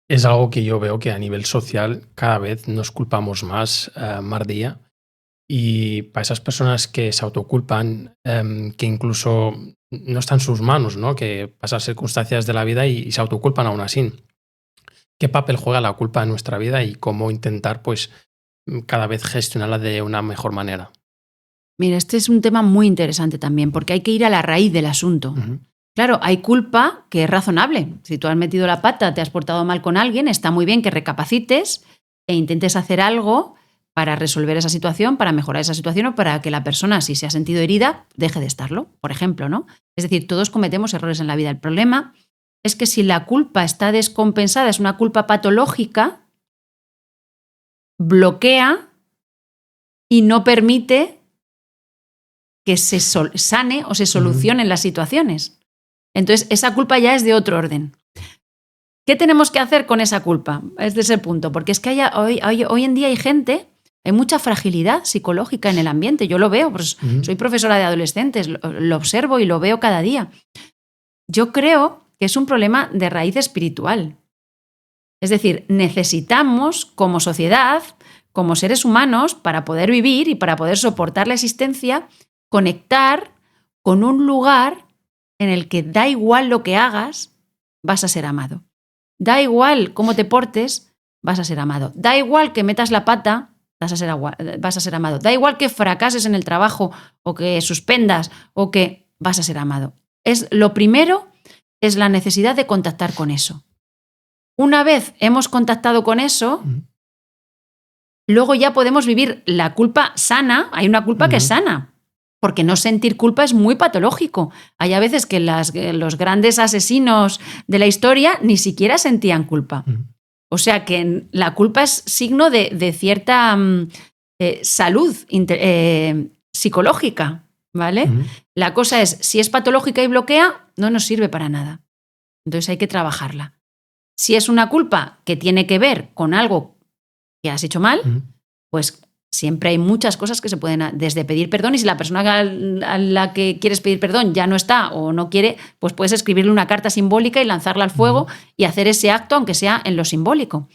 es algo que yo veo que a nivel social cada vez nos culpamos más, Mardía. Y para esas personas que se autoculpan, que incluso no está en sus manos, ¿no? Que pasan circunstancias de la vida y se autoculpan aún así. ¿Qué papel juega la culpa en nuestra vida y cómo intentar, pues, cada vez gestionarla de una mejor manera? Mira, este es un tema muy interesante también, porque hay que ir a la raíz del asunto. Claro, hay culpa que es razonable. Si tú has metido la pata, te has portado mal con alguien, está muy bien que recapacites e intentes hacer algo para resolver esa situación, para mejorar esa situación o para que la persona, si se ha sentido herida, deje de estarlo, por ejemplo, ¿no? Es decir, todos cometemos errores en la vida. El problema es que si la culpa está descompensada, es una culpa patológica, bloquea y no permite que se sane o se solucionen las situaciones. Entonces, esa culpa ya es de otro orden. ¿Qué tenemos que hacer con esa culpa? Es de ese punto, porque es que hoy en día hay gente, hay mucha fragilidad psicológica en el ambiente. Yo lo veo, pues, soy profesora de adolescentes, lo observo y lo veo cada día. Yo creo que es un problema de raíz espiritual. Es decir, necesitamos como sociedad, como seres humanos, para poder vivir y para poder soportar la existencia, conectar con un lugar en el que da igual lo que hagas, vas a ser amado. Da igual cómo te portes, vas a ser amado. Da igual que metas la pata, vas a ser amado. Da igual que fracases en el trabajo o que suspendas o que vas a ser amado. Lo primero es la necesidad de contactar con eso. Una vez hemos contactado con eso, luego ya podemos vivir la culpa sana. Hay una culpa que es sana, porque no sentir culpa es muy patológico. Hay a veces que los grandes asesinos de la historia ni siquiera sentían culpa. O sea que la culpa es signo de cierta salud psicológica, ¿vale? La cosa es, si es patológica y bloquea, no nos sirve para nada. Entonces hay que trabajarla. Si es una culpa que tiene que ver con algo que has hecho mal, pues siempre hay muchas cosas que se pueden, desde pedir perdón, y si la persona a la que quieres pedir perdón ya no está o no quiere, pues puedes escribirle una carta simbólica y lanzarla al fuego y hacer ese acto, aunque sea en lo simbólico.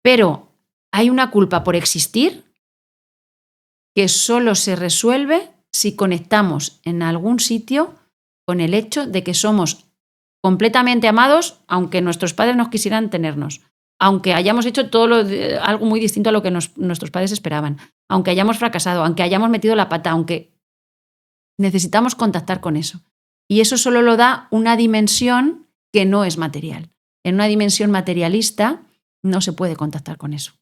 Pero hay una culpa por existir que solo se resuelve si conectamos en algún sitio con el hecho de que somos completamente amados, aunque nuestros padres no quisieran tenernos, aunque hayamos hecho algo muy distinto a lo que nuestros padres esperaban, aunque hayamos fracasado, aunque hayamos metido la pata, aunque necesitamos contactar con eso. Y eso solo lo da una dimensión que no es material. En una dimensión materialista no se puede contactar con eso.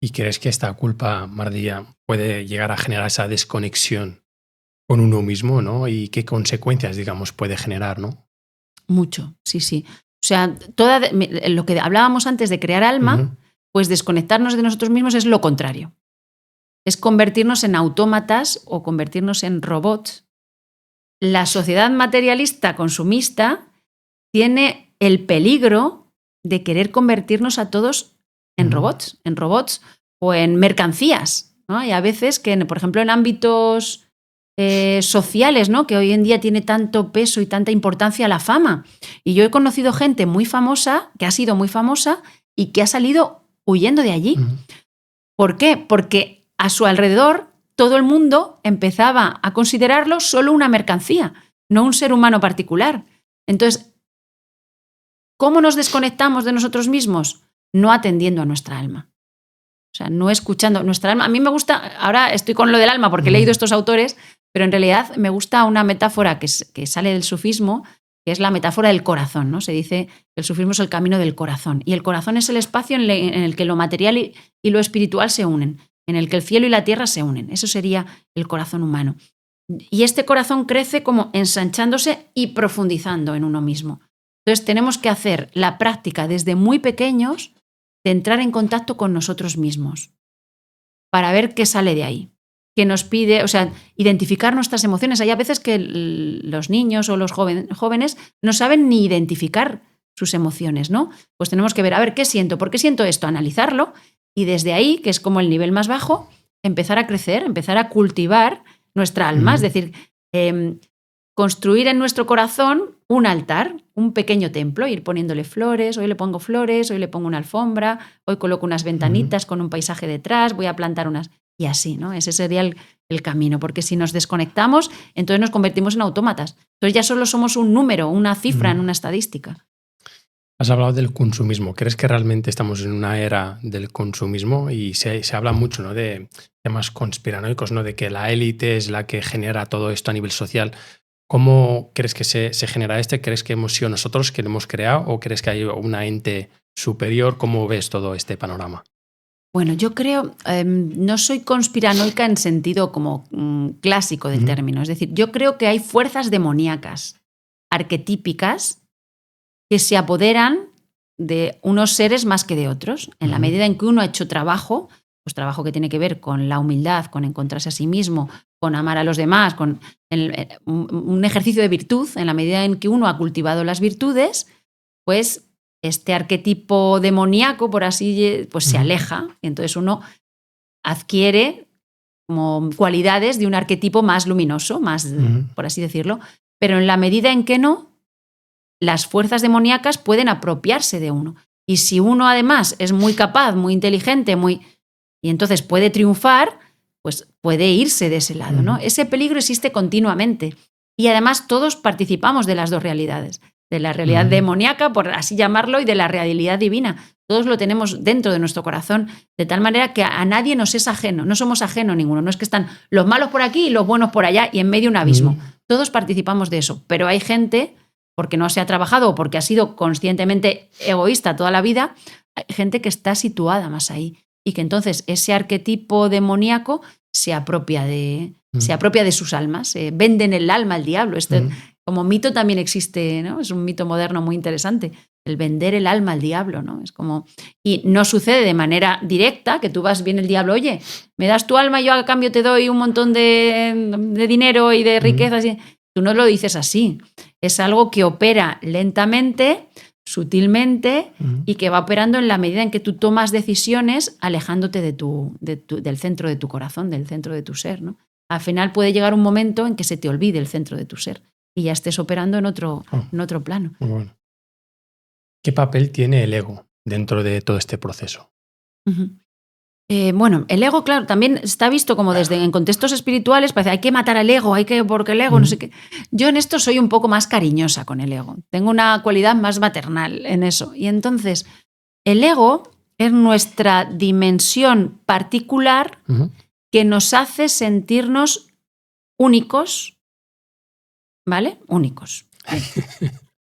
¿Y crees que esta culpa, Mardía, puede llegar a generar esa desconexión con uno mismo, ¿no? Y qué consecuencias, digamos, puede generar, ¿no? Mucho, sí, sí. O sea, lo que hablábamos antes de crear alma, pues desconectarnos de nosotros mismos es lo contrario. Es convertirnos en autómatas o convertirnos en robots. La sociedad materialista consumista tiene el peligro de querer convertirnos a todos en robots o en mercancías, ¿no? Y a veces que, por ejemplo, en ámbitos sociales, ¿no? Que hoy en día tiene tanto peso y tanta importancia la fama. Y yo he conocido gente muy famosa, que ha sido muy famosa y que ha salido huyendo de allí. ¿Por qué? Porque a su alrededor todo el mundo empezaba a considerarlo solo una mercancía, no un ser humano particular. Entonces, ¿cómo nos desconectamos de nosotros mismos? No atendiendo a nuestra alma. O sea, no escuchando nuestra alma. A mí me gusta, ahora estoy con lo del alma porque he leído estos autores, pero en realidad me gusta una metáfora que sale del sufismo, que es la metáfora del corazón, ¿no? Se dice que el sufismo es el camino del corazón. Y el corazón es el espacio en el que lo material y lo espiritual se unen, en el que el cielo y la tierra se unen. Eso sería el corazón humano. Y este corazón crece como ensanchándose y profundizando en uno mismo. Entonces tenemos que hacer la práctica desde muy pequeños de entrar en contacto con nosotros mismos para ver qué sale de ahí. Que nos pide, o sea, identificar nuestras emociones. Hay a veces que los niños o los jóvenes no saben ni identificar sus emociones, ¿no? Pues tenemos que ver, a ver, ¿qué siento? ¿Por qué siento esto? Analizarlo y desde ahí, que es como el nivel más bajo, empezar a crecer, empezar a cultivar nuestra alma. Es decir, construir en nuestro corazón un altar, un pequeño templo, ir poniéndole flores, hoy le pongo flores, hoy le pongo una alfombra, hoy coloco unas ventanitas con un paisaje detrás, voy a plantar unas... Y así, ¿no? Ese sería el camino, porque si nos desconectamos, entonces nos convertimos en autómatas. Entonces ya solo somos un número, una cifra en una estadística. Has hablado del consumismo. ¿Crees que realmente estamos en una era del consumismo? Y se habla mucho, ¿no?, de temas conspiranoicos, ¿no?, de que la élite es la que genera todo esto a nivel social. ¿Cómo crees que se genera esto? ¿Crees que hemos sido nosotros que lo hemos creado o crees que hay una ente superior? ¿Cómo ves todo este panorama? Bueno, yo creo, no soy conspiranoica en sentido como clásico del término. Es decir, yo creo que hay fuerzas demoníacas, arquetípicas, que se apoderan de unos seres más que de otros. En la medida en que uno ha hecho trabajo, pues trabajo que tiene que ver con la humildad, con encontrarse a sí mismo, con amar a los demás, con un ejercicio de virtud, en la medida en que uno ha cultivado las virtudes, pues este arquetipo demoníaco, por así, pues se aleja. Y entonces uno adquiere como cualidades de un arquetipo más luminoso, más, por así decirlo. Pero en la medida en que no, las fuerzas demoníacas pueden apropiarse de uno. Y si uno además es muy capaz, muy inteligente, y entonces puede triunfar, pues puede irse de ese lado, ¿no? Ese peligro existe continuamente. Y además todos participamos de las dos realidades, de la realidad demoníaca, por así llamarlo, y de la realidad divina. Todos lo tenemos dentro de nuestro corazón, de tal manera que a nadie nos es ajeno, no somos ajeno ninguno. No es que están los malos por aquí y los buenos por allá y en medio un abismo. Todos participamos de eso, pero hay gente, porque no se ha trabajado o porque ha sido conscientemente egoísta toda la vida, hay gente que está situada más ahí y que entonces ese arquetipo demoníaco se apropia de sus almas, venden el alma al diablo. Como mito también existe, ¿no? Es un mito moderno muy interesante, el vender el alma al diablo, ¿no? Es como, y no sucede de manera directa, que tú viene el diablo, oye, me das tu alma y yo a cambio te doy un montón de dinero y de riquezas. Tú no lo dices así. Es algo que opera lentamente, sutilmente, y que va operando en la medida en que tú tomas decisiones alejándote del centro de tu corazón, del centro de tu ser, ¿no? Al final puede llegar un momento en que se te olvide el centro de tu ser y ya estés operando en otro plano. Muy bueno. ¿Qué papel tiene el ego dentro de todo este proceso? Bueno, el ego, claro, también está visto como en contextos espirituales, parece hay que matar al ego, porque el ego, no sé qué. Yo en esto soy un poco más cariñosa con el ego. Tengo una cualidad más maternal en eso. Y entonces, el ego es nuestra dimensión particular que nos hace sentirnos únicos, ¿vale? Únicos.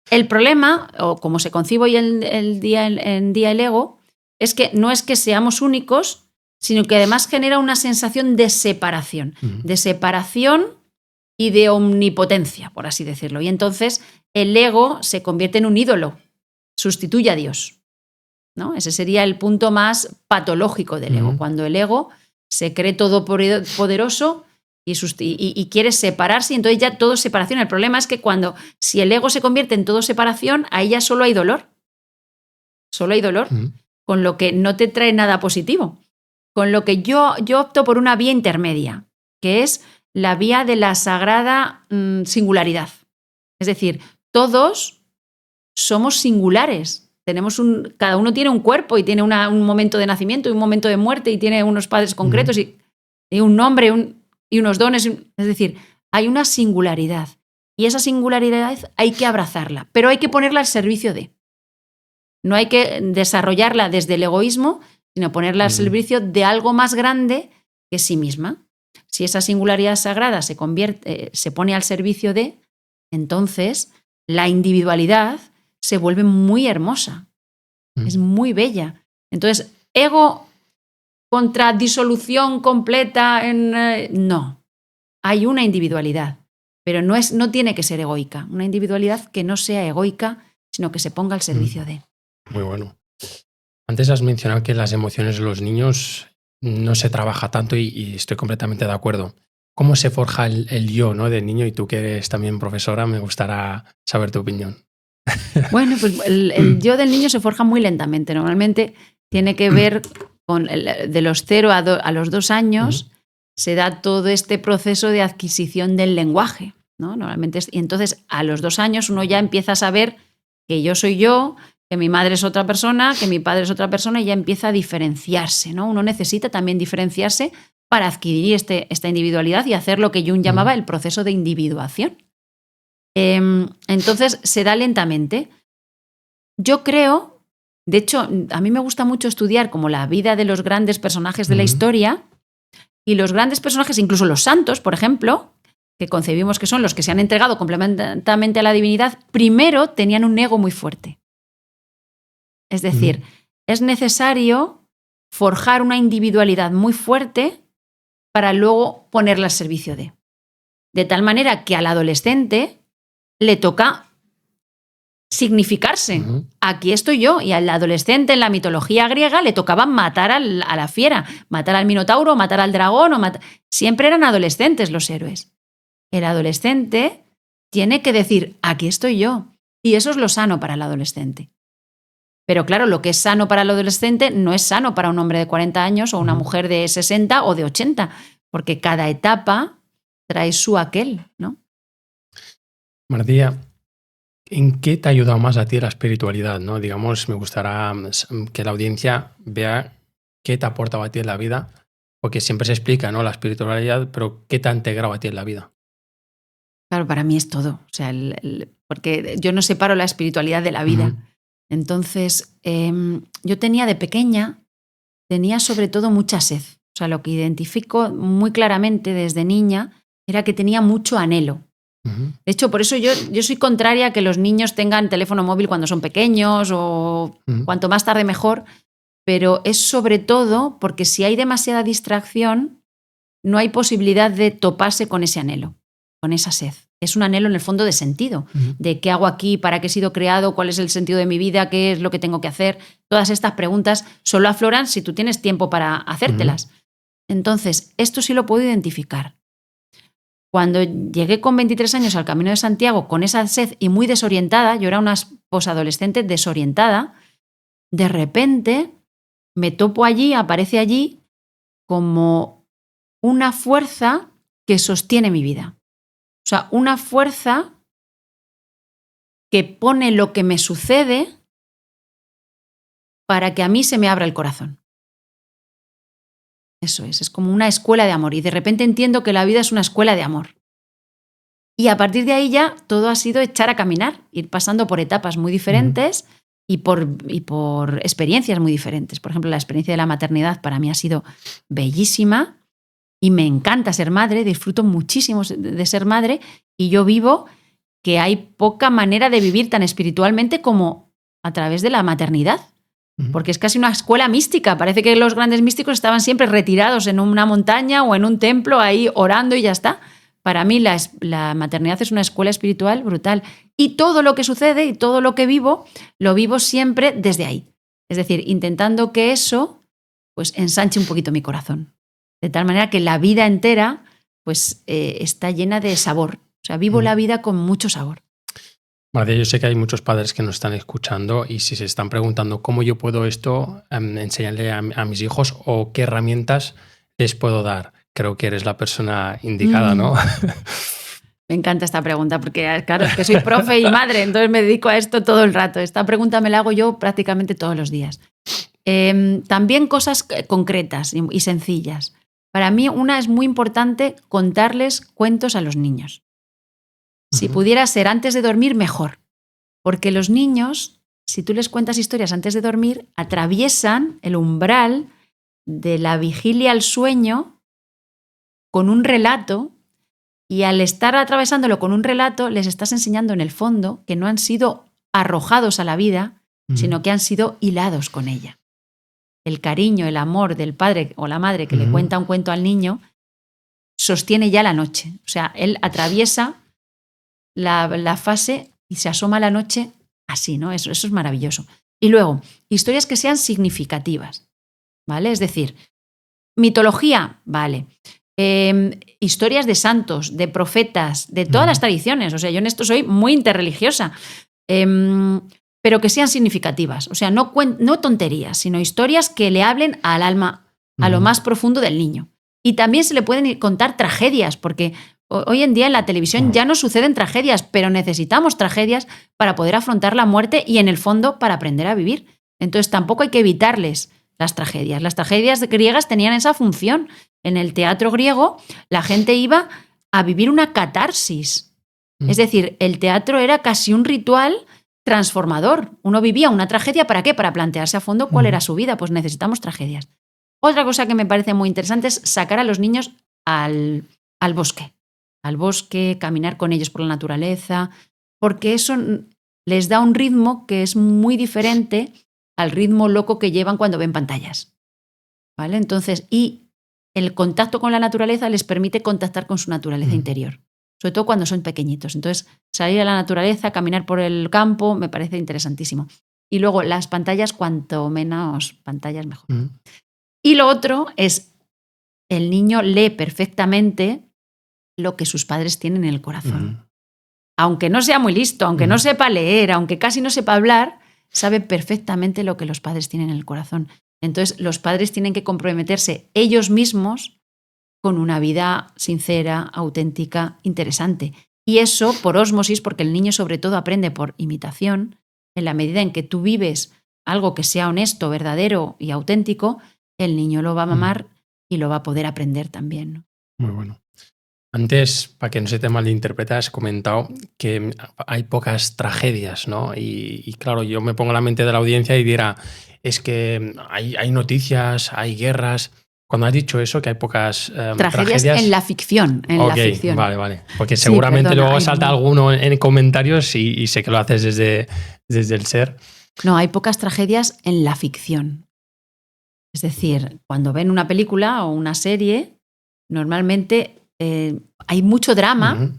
El problema, o como se concibe hoy en día el ego, es que no es que seamos únicos, sino que además genera una sensación de separación y de omnipotencia, por así decirlo. Y entonces el ego se convierte en un ídolo, sustituye a Dios, ¿no? Ese sería el punto más patológico del ego, cuando el ego se cree todopoderoso y quiere separarse, y entonces ya todo es separación. El problema es que si el ego se convierte en todo separación, ahí ya solo hay dolor. Solo hay dolor, con lo que no te trae nada positivo. Con lo que yo opto por una vía intermedia, que es la vía de la sagrada singularidad. Es decir, todos somos singulares. Cada uno tiene un cuerpo y tiene un momento de nacimiento y un momento de muerte y tiene unos padres concretos y un nombre y unos dones. Es decir, hay una singularidad. Y esa singularidad hay que abrazarla, pero hay que ponerla al servicio de. No hay que desarrollarla desde el egoísmo, sino ponerla al servicio de algo más grande que sí misma. Si esa singularidad sagrada se pone al servicio de, entonces la individualidad se vuelve muy hermosa, es muy bella. Entonces, ego contra disolución completa, no. Hay una individualidad, pero no tiene que ser egoica. Una individualidad que no sea egoica, sino que se ponga al servicio de. Muy bueno. Antes has mencionado que las emociones de los niños no se trabaja tanto y estoy completamente de acuerdo. ¿Cómo se forja el yo, ¿no?, del niño? Y tú que eres también profesora, me gustará saber tu opinión. Bueno, pues el yo del niño se forja muy lentamente. Normalmente tiene que ver con de los 0 a los 2 años, se da todo este proceso de adquisición del lenguaje, ¿no? Normalmente y entonces a los 2 años uno ya empieza a saber que yo soy yo, que mi madre es otra persona, que mi padre es otra persona, y ya empieza a diferenciarse, ¿no? Uno necesita también diferenciarse para adquirir esta individualidad y hacer lo que Jung llamaba el proceso de individuación. Entonces se da lentamente. Yo creo, de hecho, a mí me gusta mucho estudiar como la vida de los grandes personajes de la historia, y los grandes personajes, incluso los santos, por ejemplo, que concebimos que son los que se han entregado completamente a la divinidad, primero tenían un ego muy fuerte. Es decir, es necesario forjar una individualidad muy fuerte para luego ponerla al servicio de. De tal manera que al adolescente le toca significarse. Aquí estoy yo. Y al adolescente en la mitología griega le tocaba matar a la fiera, matar al minotauro, matar al dragón. Siempre eran adolescentes los héroes. El adolescente tiene que decir, aquí estoy yo. Y eso es lo sano para el adolescente. Pero claro, lo que es sano para el adolescente no es sano para un hombre de 40 años o una mujer de 60 o de 80, porque cada etapa trae su aquel, ¿no? Martía, ¿en qué te ha ayudado más a ti la espiritualidad, ¿no? Digamos, me gustará que la audiencia vea qué te ha aportado a ti en la vida, porque siempre se explica, ¿no?, la espiritualidad, pero ¿qué te ha integrado a ti en la vida? Claro, para mí es todo. O sea, porque yo no separo la espiritualidad de la vida. Entonces, yo de pequeña, tenía sobre todo mucha sed. O sea, lo que identifico muy claramente desde niña era que tenía mucho anhelo. De hecho, por eso yo soy contraria a que los niños tengan teléfono móvil cuando son pequeños o cuanto más tarde mejor, pero es sobre todo porque si hay demasiada distracción, no hay posibilidad de toparse con ese anhelo, con esa sed. Es un anhelo en el fondo de sentido, de qué hago aquí, para qué he sido creado, cuál es el sentido de mi vida, qué es lo que tengo que hacer. Todas estas preguntas solo afloran si tú tienes tiempo para hacértelas. Entonces, esto sí lo puedo identificar. Cuando llegué con 23 años al Camino de Santiago con esa sed y muy desorientada, yo era una posadolescente desorientada, de repente me topo allí, aparece allí como una fuerza que sostiene mi vida. O sea, una fuerza que pone lo que me sucede para que a mí se me abra el corazón. Eso es como una escuela de amor. Y de repente entiendo que la vida es una escuela de amor. Y a partir de ahí ya todo ha sido echar a caminar, ir pasando por etapas muy diferentes y por experiencias muy diferentes. Por ejemplo, la experiencia de la maternidad para mí ha sido bellísima. Y me encanta ser madre, disfruto muchísimo de ser madre, y yo vivo que hay poca manera de vivir tan espiritualmente como a través de la maternidad, porque es casi una escuela mística. Parece que los grandes místicos estaban siempre retirados en una montaña o en un templo ahí orando y ya está. Para mí la maternidad es una escuela espiritual brutal, y todo lo que sucede y todo lo que vivo, lo vivo siempre desde ahí. Es decir, intentando que eso pues ensanche un poquito mi corazón. De tal manera que la vida entera pues, está llena de sabor. O sea, vivo la vida con mucho sabor. Martía, yo sé que hay muchos padres que nos están escuchando y si se están preguntando cómo yo puedo enseñarle a mis hijos o qué herramientas les puedo dar. Creo que eres la persona indicada, ¿no? Me encanta esta pregunta porque, claro, es que soy profe y madre, entonces me dedico a esto todo el rato. Esta pregunta me la hago yo prácticamente todos los días. También cosas concretas y sencillas. Para mí, una es muy importante contarles cuentos a los niños. Si pudiera ser antes de dormir, mejor. Porque los niños si tú les cuentas historias antes de dormir, atraviesan el umbral de la vigilia al sueño con un relato, y al estar atravesándolo con un relato les estás enseñando en el fondo que no han sido arrojados a la vida, sino que han sido hilados con ella. El cariño, el amor del padre o la madre que le cuenta un cuento al niño sostiene ya la noche. O sea, él atraviesa la fase y se asoma a la noche así, ¿no? Eso es maravilloso. Y luego, historias que sean significativas, ¿vale? Es decir, mitología, vale. Historias de santos, de profetas, de todas las tradiciones. O sea, yo en esto soy muy interreligiosa. Pero que sean significativas. O sea, no tonterías, sino historias que le hablen al alma, a lo más profundo del niño. Y también se le pueden contar tragedias, porque hoy en día en la televisión ya no suceden tragedias, pero necesitamos tragedias para poder afrontar la muerte y, en el fondo, para aprender a vivir. Entonces, tampoco hay que evitarles las tragedias. Las tragedias griegas tenían esa función. En el teatro griego, la gente iba a vivir una catarsis. Es decir, el teatro era casi un ritual transformador. Uno vivía una tragedia, ¿para qué? Para plantearse a fondo cuál era su vida. Pues necesitamos tragedias. Otra cosa que me parece muy interesante es sacar a los niños al bosque. Al bosque, caminar con ellos por la naturaleza, porque eso les da un ritmo que es muy diferente al ritmo loco que llevan cuando ven pantallas. ¿Vale? Entonces, y el contacto con la naturaleza les permite contactar con su naturaleza interior, sobre todo cuando son pequeñitos. Entonces, salir a la naturaleza, caminar por el campo, me parece interesantísimo. Y luego, las pantallas, cuanto menos pantallas, mejor. Y lo otro es, el niño lee perfectamente lo que sus padres tienen en el corazón. Aunque no sea muy listo, aunque no sepa leer, aunque casi no sepa hablar, sabe perfectamente lo que los padres tienen en el corazón. Entonces, los padres tienen que comprometerse ellos mismos con una vida sincera, auténtica, interesante. Y eso por ósmosis, porque el niño sobre todo aprende por imitación. En la medida en que tú vives algo que sea honesto, verdadero y auténtico, el niño lo va a mamar y lo va a poder aprender también, ¿no? Muy bueno. Antes, para que no se te malinterprete, has comentado que hay pocas tragedias, ¿no? Y claro, yo me pongo en la mente de la audiencia y dirá, es que hay noticias, hay guerras. Cuando has dicho eso, que hay pocas tragedias en la ficción. La ficción. Vale. Porque seguramente luego salta alguno en comentarios y sé que lo haces desde el ser. No, hay pocas tragedias en la ficción. Es decir, cuando ven una película o una serie, normalmente hay mucho drama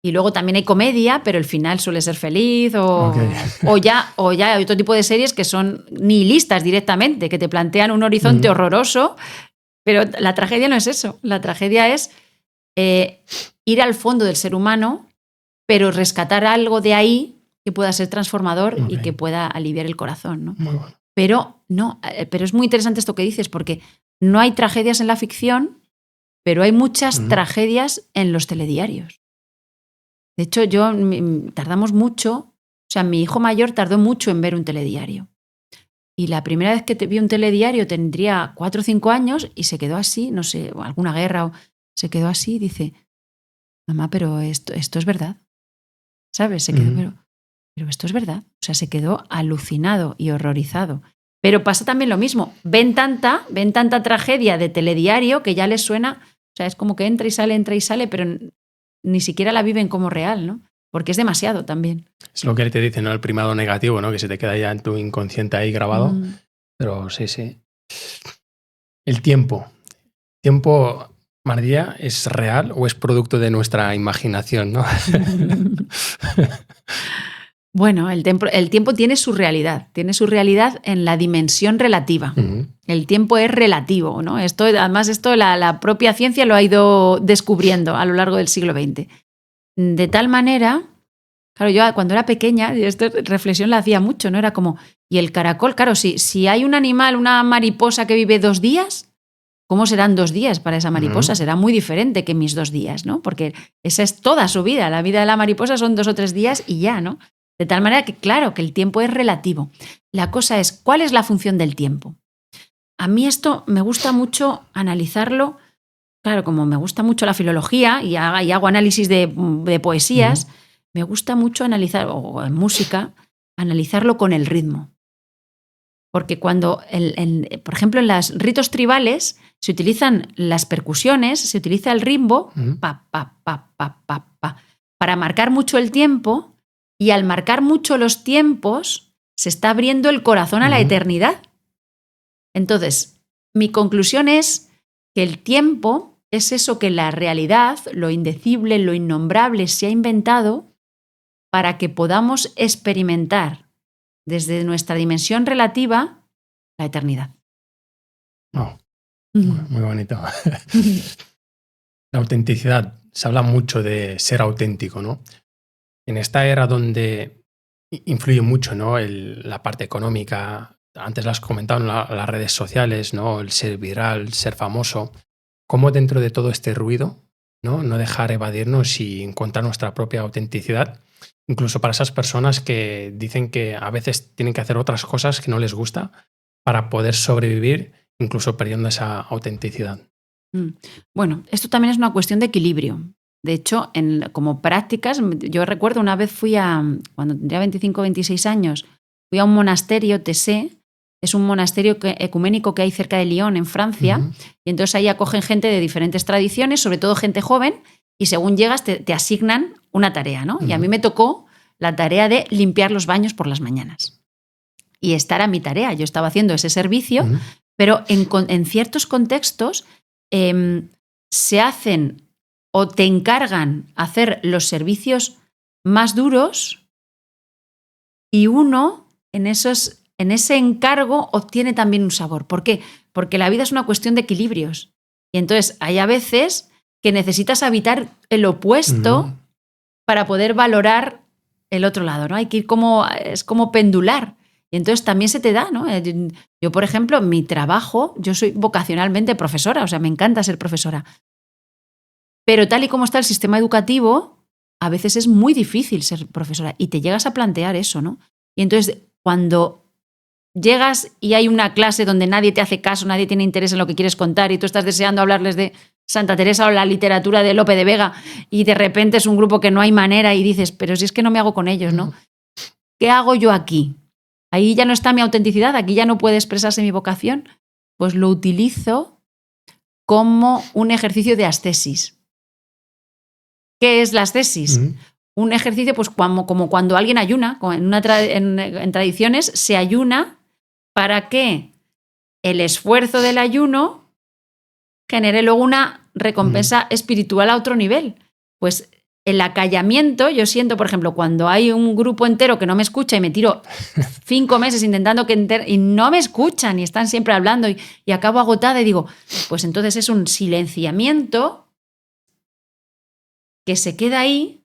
y luego también hay comedia, pero el final suele ser feliz o ya hay otro tipo de series que son nihilistas directamente, que te plantean un horizonte horroroso, pero la tragedia no es eso. La tragedia es ir al fondo del ser humano, pero rescatar algo de ahí que pueda ser transformador y que pueda aliviar el corazón, ¿no? Muy bueno. Pero es muy interesante esto que dices, porque no hay tragedias en la ficción, pero hay muchas tragedias en los telediarios. De hecho, tardamos mucho, o sea, mi hijo mayor tardó mucho en ver un telediario. Y la primera vez que vi un telediario tendría 4 o 5 años y se quedó así, no sé, o alguna guerra, se quedó así y dice, mamá, pero esto es verdad. ¿Sabes? Se quedó, pero esto es verdad. O sea, se quedó alucinado y horrorizado. Pero pasa también lo mismo. Ven tanta tragedia de telediario que ya les suena, o sea, es como que entra y sale, pero ni siquiera la viven como real, ¿no? Porque es demasiado también. Es lo que te dice, ¿no? El primado negativo, ¿no? Que se te queda ya en tu inconsciente ahí grabado. Pero sí. El tiempo. Mardía, ¿es real o es producto de nuestra imaginación, no? Bueno, el tiempo tiene su realidad en la dimensión relativa. El tiempo es relativo, ¿no? Además, la propia ciencia lo ha ido descubriendo a lo largo del siglo XX. De tal manera, claro, yo cuando era pequeña, esta reflexión la hacía mucho, ¿no? Era como, ¿y el caracol? Claro, si hay un animal, una mariposa que vive 2 días, ¿cómo serán 2 días para esa mariposa? Será muy diferente que mis 2 días, ¿no? Porque esa es toda su vida. La vida de la mariposa son 2 o 3 días y ya, ¿no? De tal manera que, claro, que el tiempo es relativo. La cosa es, ¿cuál es la función del tiempo? A mí esto me gusta mucho analizarlo. Claro, como me gusta mucho la filología y hago análisis de poesías, me gusta mucho analizar, o en música, analizarlo con el ritmo. Porque cuando, por ejemplo, en los ritos tribales se utilizan las percusiones, se utiliza el rimbo, pa, pa, pa, pa, pa, pa, para marcar mucho el tiempo, y al marcar mucho los tiempos se está abriendo el corazón a la eternidad. Entonces, mi conclusión es que el tiempo es eso que la realidad, lo indecible, lo innombrable, se ha inventado para que podamos experimentar desde nuestra dimensión relativa la eternidad. Oh, muy bonito. La autenticidad. Se habla mucho de ser auténtico, ¿no? En esta era donde influye mucho, ¿no? La parte económica, antes las comentaban las redes sociales, ¿no? El ser viral, ser famoso. ¿Cómo dentro de todo este ruido, no dejar evadirnos y encontrar nuestra propia autenticidad? Incluso para esas personas que dicen que a veces tienen que hacer otras cosas que no les gusta para poder sobrevivir, incluso perdiendo esa autenticidad. Bueno, esto también es una cuestión de equilibrio. De hecho, como prácticas, yo recuerdo una vez cuando tendría 25 o 26 años, fui a un monasterio, Tessé, es un monasterio ecuménico que hay cerca de Lyon, en Francia, y entonces ahí acogen gente de diferentes tradiciones, sobre todo gente joven, y según llegas te asignan una tarea, ¿no? Y a mí me tocó la tarea de limpiar los baños por las mañanas. Y esta era mi tarea, yo estaba haciendo ese servicio, pero en ciertos contextos se hacen o te encargan hacer los servicios más duros y uno en ese encargo obtiene también un sabor. ¿Por qué? Porque la vida es una cuestión de equilibrios. Y entonces hay a veces que necesitas habitar el opuesto para poder valorar el otro lado, ¿no? Hay que ir es como pendular. Y entonces también se te da, ¿no? Yo, por ejemplo, en mi trabajo, yo soy vocacionalmente profesora, o sea, me encanta ser profesora. Pero tal y como está el sistema educativo, a veces es muy difícil ser profesora y te llegas a plantear eso, ¿no? Y entonces, cuando llegas y hay una clase donde nadie te hace caso, nadie tiene interés en lo que quieres contar y tú estás deseando hablarles de Santa Teresa o la literatura de Lope de Vega y de repente es un grupo que no hay manera y dices, pero si es que no me hago con ellos, ¿no? ¿Qué hago yo aquí? Ahí ya no está mi autenticidad, aquí ya no puede expresarse mi vocación. Pues lo utilizo como un ejercicio de ascesis. ¿Qué es la ascesis? Un ejercicio, pues como cuando alguien ayuna, en tradiciones se ayuna para que el esfuerzo del ayuno genere luego una recompensa espiritual a otro nivel. Pues el acallamiento, yo siento, por ejemplo, cuando hay un grupo entero que no me escucha y me tiro 5 meses intentando y no me escuchan y están siempre hablando y acabo agotada y digo, pues entonces es un silenciamiento que se queda ahí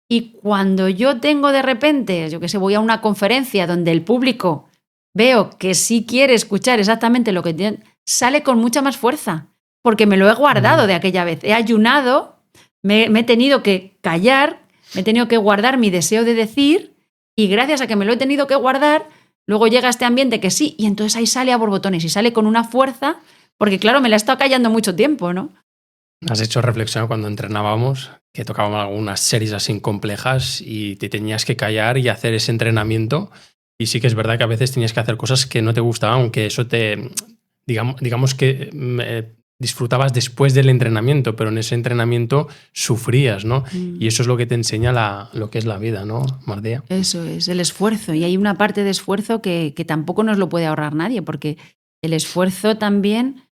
y cuando yo tengo de repente, yo que sé, voy a una conferencia donde el público veo que sí quiere escuchar exactamente lo que tiene, sale con mucha más fuerza porque me lo he guardado de aquella vez. He ayunado, me he tenido que callar, me he tenido que guardar mi deseo de decir y gracias a que me lo he tenido que guardar, luego llega este ambiente que sí y entonces ahí sale a borbotones y sale con una fuerza porque claro, me la he estado callando mucho tiempo, ¿no? Has hecho reflexión cuando entrenábamos, que tocábamos algunas series así complejas y te tenías que callar y hacer ese entrenamiento. Y sí que es verdad que a veces tenías que hacer cosas que no te gustaban, aunque eso digamos que disfrutabas después del entrenamiento, pero en ese entrenamiento sufrías, ¿no? Y eso es lo que te enseña lo que es la vida, ¿no, Mardía? Eso es, el esfuerzo. Y hay una parte de esfuerzo que tampoco nos lo puede ahorrar nadie, porque el esfuerzo también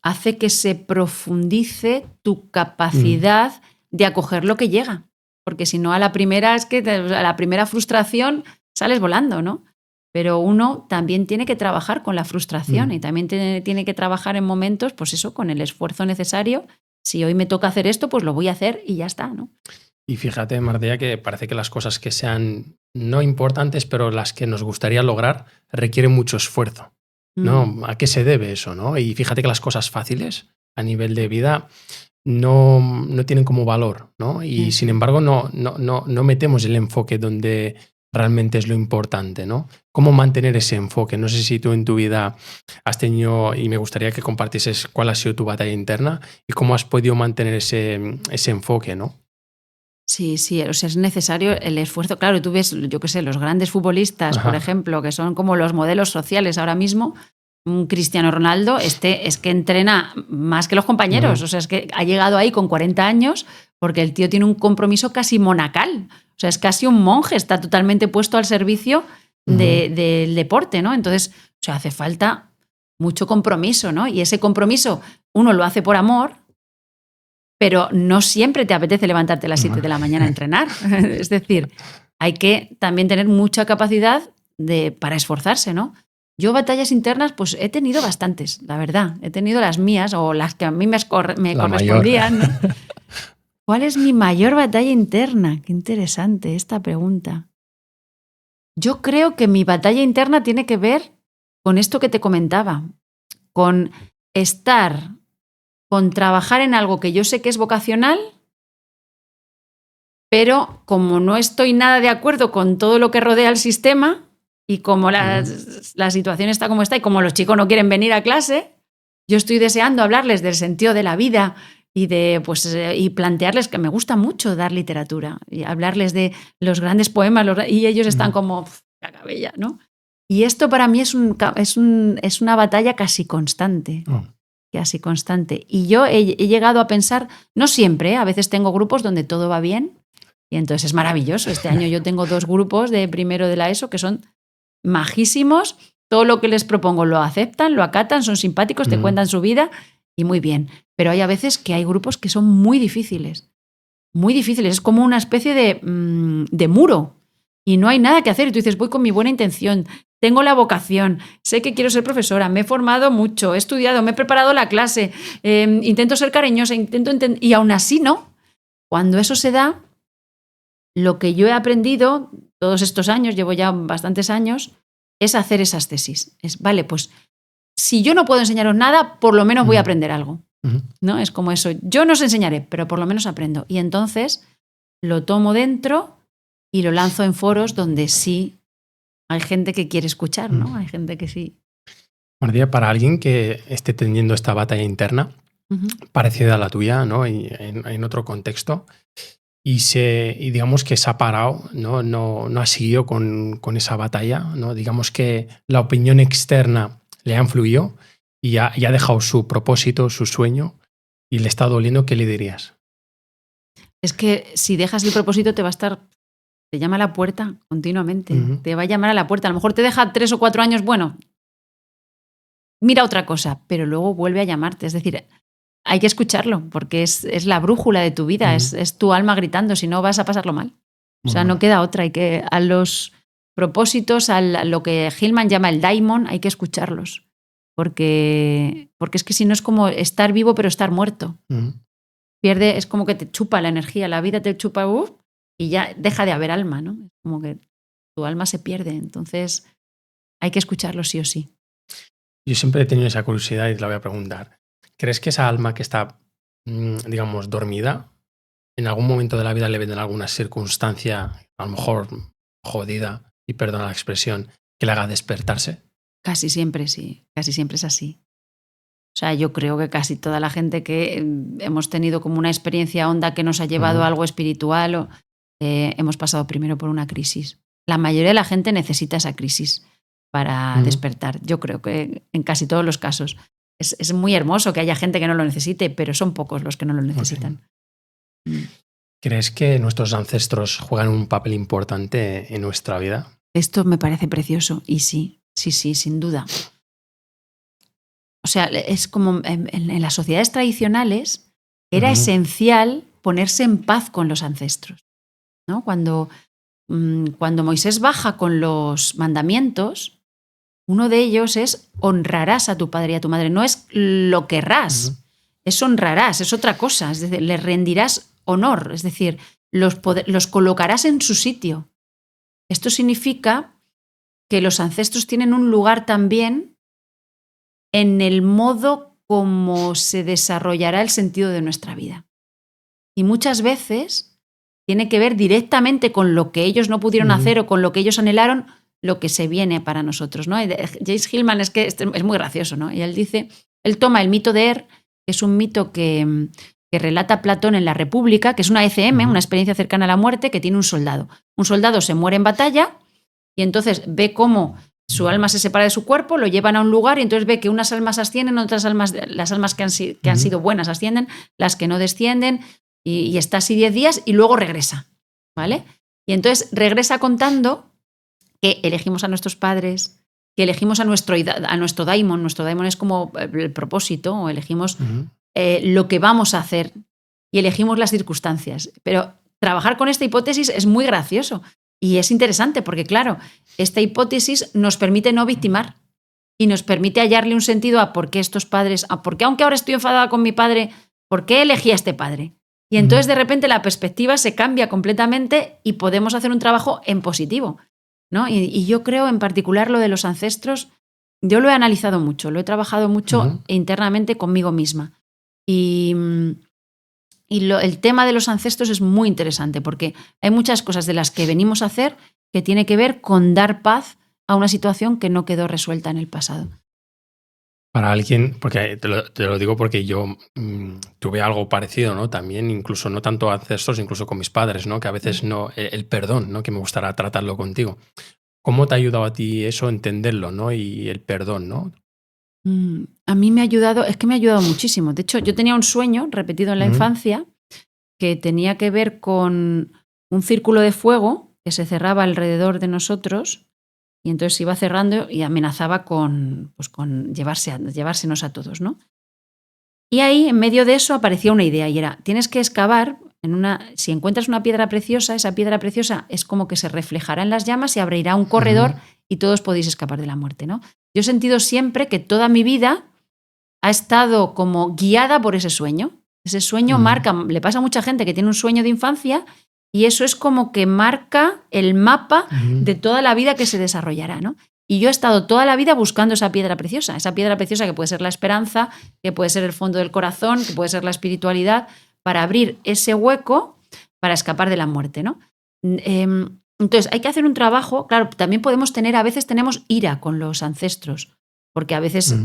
hace que se profundice tu capacidad de acoger lo que llega. Porque si no, a la primera frustración sales volando, ¿no? Pero uno también tiene que trabajar con la frustración y también tiene que trabajar en momentos, pues eso, con el esfuerzo necesario. Si hoy me toca hacer esto, pues lo voy a hacer y ya está, ¿no? Y fíjate, Mardía, que parece que las cosas que sean no importantes, pero las que nos gustaría lograr, requieren mucho esfuerzo, ¿no? ¿A qué se debe eso, no? Y fíjate que las cosas fáciles a nivel de vida no tienen como valor, ¿no? Y sin embargo no metemos el enfoque donde realmente es lo importante, ¿no? ¿Cómo mantener ese enfoque? No sé si tú en tu vida has tenido, y me gustaría que compartieses cuál ha sido tu batalla interna y cómo has podido mantener ese enfoque, ¿no? Sí, sí, o sea, es necesario el esfuerzo. Claro, tú ves, yo qué sé, los grandes futbolistas, por ejemplo, que son como los modelos sociales ahora mismo. Un Cristiano Ronaldo, es que entrena más que los compañeros. O sea, es que ha llegado ahí con 40 años porque el tío tiene un compromiso casi monacal. O sea, es casi un monje, está totalmente puesto al servicio del deporte, ¿no? Entonces, o sea, hace falta mucho compromiso, ¿no? Y ese compromiso uno lo hace por amor, pero no siempre te apetece levantarte a las 7 de la mañana a entrenar. Es decir, hay que también tener mucha capacidad para esforzarse, ¿no? Yo batallas internas, pues he tenido bastantes, la verdad. He tenido las mías o las que a mí me correspondían, ¿no? ¿Cuál es mi mayor batalla interna? Qué interesante esta pregunta. Yo creo que mi batalla interna tiene que ver con esto que te comentaba, con trabajar en algo que yo sé que es vocacional, pero como no estoy nada de acuerdo con todo lo que rodea al sistema y como la situación está como está y como los chicos no quieren venir a clase, yo estoy deseando hablarles del sentido de la vida y plantearles que me gusta mucho dar literatura y hablarles de los grandes poemas y ellos están como cagabella, ¿no? Y esto para mí es una batalla casi constante. Casi constante. Y yo he llegado a pensar, no siempre, a veces tengo grupos donde todo va bien y entonces es maravilloso. Este año yo tengo 2 grupos de primero de la ESO que son majísimos, todo lo que les propongo lo aceptan, lo acatan, son simpáticos, te cuentan su vida y muy bien. Pero hay a veces que hay grupos que son muy difíciles, es como una especie de muro y no hay nada que hacer y tú dices, voy con mi buena intención, tengo la vocación, sé que quiero ser profesora, me he formado mucho, he estudiado, me he preparado la clase, intento ser cariñosa, y aún así no. Cuando eso se da, lo que yo he aprendido todos estos años, llevo ya bastantes años, es hacer esas tesis. Vale, pues si yo no puedo enseñaros nada, por lo menos voy a aprender algo. ¿No? Es como eso. Yo no os enseñaré, pero por lo menos aprendo. Y entonces lo tomo dentro y lo lanzo en foros donde sí hay gente que quiere escuchar, ¿no? Hay gente que sí. Mardía, para alguien que esté teniendo esta batalla interna, parecida a la tuya, ¿no? Y en otro contexto, y digamos que se ha parado, no ha seguido con esa batalla, ¿no? Digamos que la opinión externa le ha influido y ha dejado su propósito, su sueño, y le está doliendo, ¿qué le dirías? Es que si dejas el propósito te llama a la puerta continuamente, te va a llamar a la puerta. A lo mejor te deja 3 o 4 años, bueno, mira otra cosa, pero luego vuelve a llamarte. Es decir, hay que escucharlo porque es la brújula de tu vida, es tu alma gritando, si no vas a pasarlo mal. O sea, no queda otra. A los propósitos, a lo que Hillman llama el daimon, hay que escucharlos. Porque es que si no es como estar vivo pero estar muerto. Es como que te chupa la energía, la vida te chupa y ya deja de haber alma, ¿no? Es como que tu alma se pierde. Entonces hay que escucharlo sí o sí. Yo siempre he tenido esa curiosidad y te la voy a preguntar. ¿Crees que esa alma que está, digamos, dormida, en algún momento de la vida le vendrá alguna circunstancia, a lo mejor jodida, y perdona la expresión, que le haga despertarse? Casi siempre sí, casi siempre es así. O sea, yo creo que casi toda la gente que hemos tenido como una experiencia honda que nos ha llevado a algo espiritual, hemos pasado primero por una crisis. La mayoría de la gente necesita esa crisis para despertar. Yo creo que en casi todos los casos. Es muy hermoso que haya gente que no lo necesite, pero son pocos los que no lo necesitan. Okay. ¿Crees que nuestros ancestros juegan un papel importante en nuestra vida? Esto me parece precioso y sí, sin duda. O sea, es como en las sociedades tradicionales era esencial ponerse en paz con los ancestros, ¿no? Cuando Moisés baja con los mandamientos, uno de ellos es honrarás a tu padre y a tu madre. No es lo querrás, es honrarás, es otra cosa. Es decir, le rendirás honor, es decir, los colocarás en su sitio. Esto significa que los ancestros tienen un lugar también en el modo como se desarrollará el sentido de nuestra vida. Y muchas veces tiene que ver directamente con lo que ellos no pudieron hacer o con lo que ellos anhelaron, lo que se viene para nosotros, ¿no? James Hillman es muy gracioso, ¿no? Y él toma el mito de que es un mito que que relata Platón en La República, que es una ECM, una experiencia cercana a la muerte, que tiene un soldado. Un soldado se muere en batalla y entonces ve cómo su alma se separa de su cuerpo, lo llevan a un lugar y entonces ve que unas almas ascienden, otras almas, las almas que han sido buenas ascienden, las que no descienden, y está así 10 días y luego regresa, ¿vale? Y entonces regresa contando que elegimos a nuestros padres, que elegimos a nuestro daimon. Nuestro daimon es como el propósito, o elegimos lo que vamos a hacer y elegimos las circunstancias. Pero trabajar con esta hipótesis es muy gracioso y es interesante porque, claro, esta hipótesis nos permite no victimar y nos permite hallarle un sentido a por qué estos padres, a por qué, aunque ahora estoy enfadada con mi padre, ¿por qué elegí a este padre? Y entonces de repente la perspectiva se cambia completamente y podemos hacer un trabajo en positivo, ¿no? Y yo creo en particular lo de los ancestros, yo lo he analizado mucho, lo he trabajado mucho internamente conmigo misma. Y el tema de los ancestros es muy interesante porque hay muchas cosas de las que venimos a hacer que tiene que ver con dar paz a una situación que no quedó resuelta en el pasado. Para alguien, porque te lo digo porque yo tuve algo parecido, ¿no? También, incluso no tanto ancestros, incluso con mis padres, ¿no? Que a veces no, el perdón, ¿no? Que me gustaría tratarlo contigo. ¿Cómo te ha ayudado a ti eso, entenderlo, ¿no? Y el perdón, ¿no? A mí me ha ayudado, es que me ha ayudado muchísimo. De hecho, yo tenía un sueño repetido en la infancia que tenía que ver con un círculo de fuego que se cerraba alrededor de nosotros y entonces se iba cerrando y amenazaba con llevársenos a todos, ¿no? Y ahí, en medio de eso, aparecía una idea y era, tienes que excavar, si encuentras una piedra preciosa, esa piedra preciosa es como que se reflejará en las llamas y abrirá un corredor y todos podéis escapar de la muerte, ¿no? Yo he sentido siempre que toda mi vida ha estado como guiada por ese sueño. Ese sueño marca, le pasa a mucha gente que tiene un sueño de infancia y eso es como que marca el mapa de toda la vida que se desarrollará, ¿no? Y yo he estado toda la vida buscando esa piedra preciosa que puede ser la esperanza, que puede ser el fondo del corazón, que puede ser la espiritualidad, para abrir ese hueco para escapar de la muerte, ¿no? Entonces hay que hacer un trabajo, claro, también a veces tenemos ira con los ancestros, porque a veces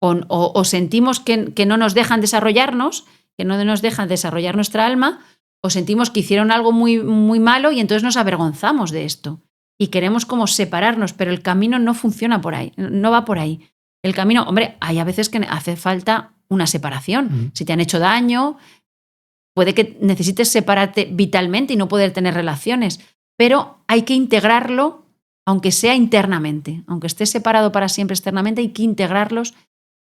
o sentimos que no nos dejan desarrollarnos, que no nos dejan desarrollar nuestra alma, o sentimos que hicieron algo muy, muy malo y entonces nos avergonzamos de esto y queremos como separarnos, pero el camino no funciona por ahí, no va por ahí. El camino, hombre, hay a veces que hace falta una separación. Si te han hecho daño, puede que necesites separarte vitalmente y no poder tener relaciones, pero hay que integrarlo, aunque sea internamente, aunque estés separado para siempre externamente, hay que integrarlos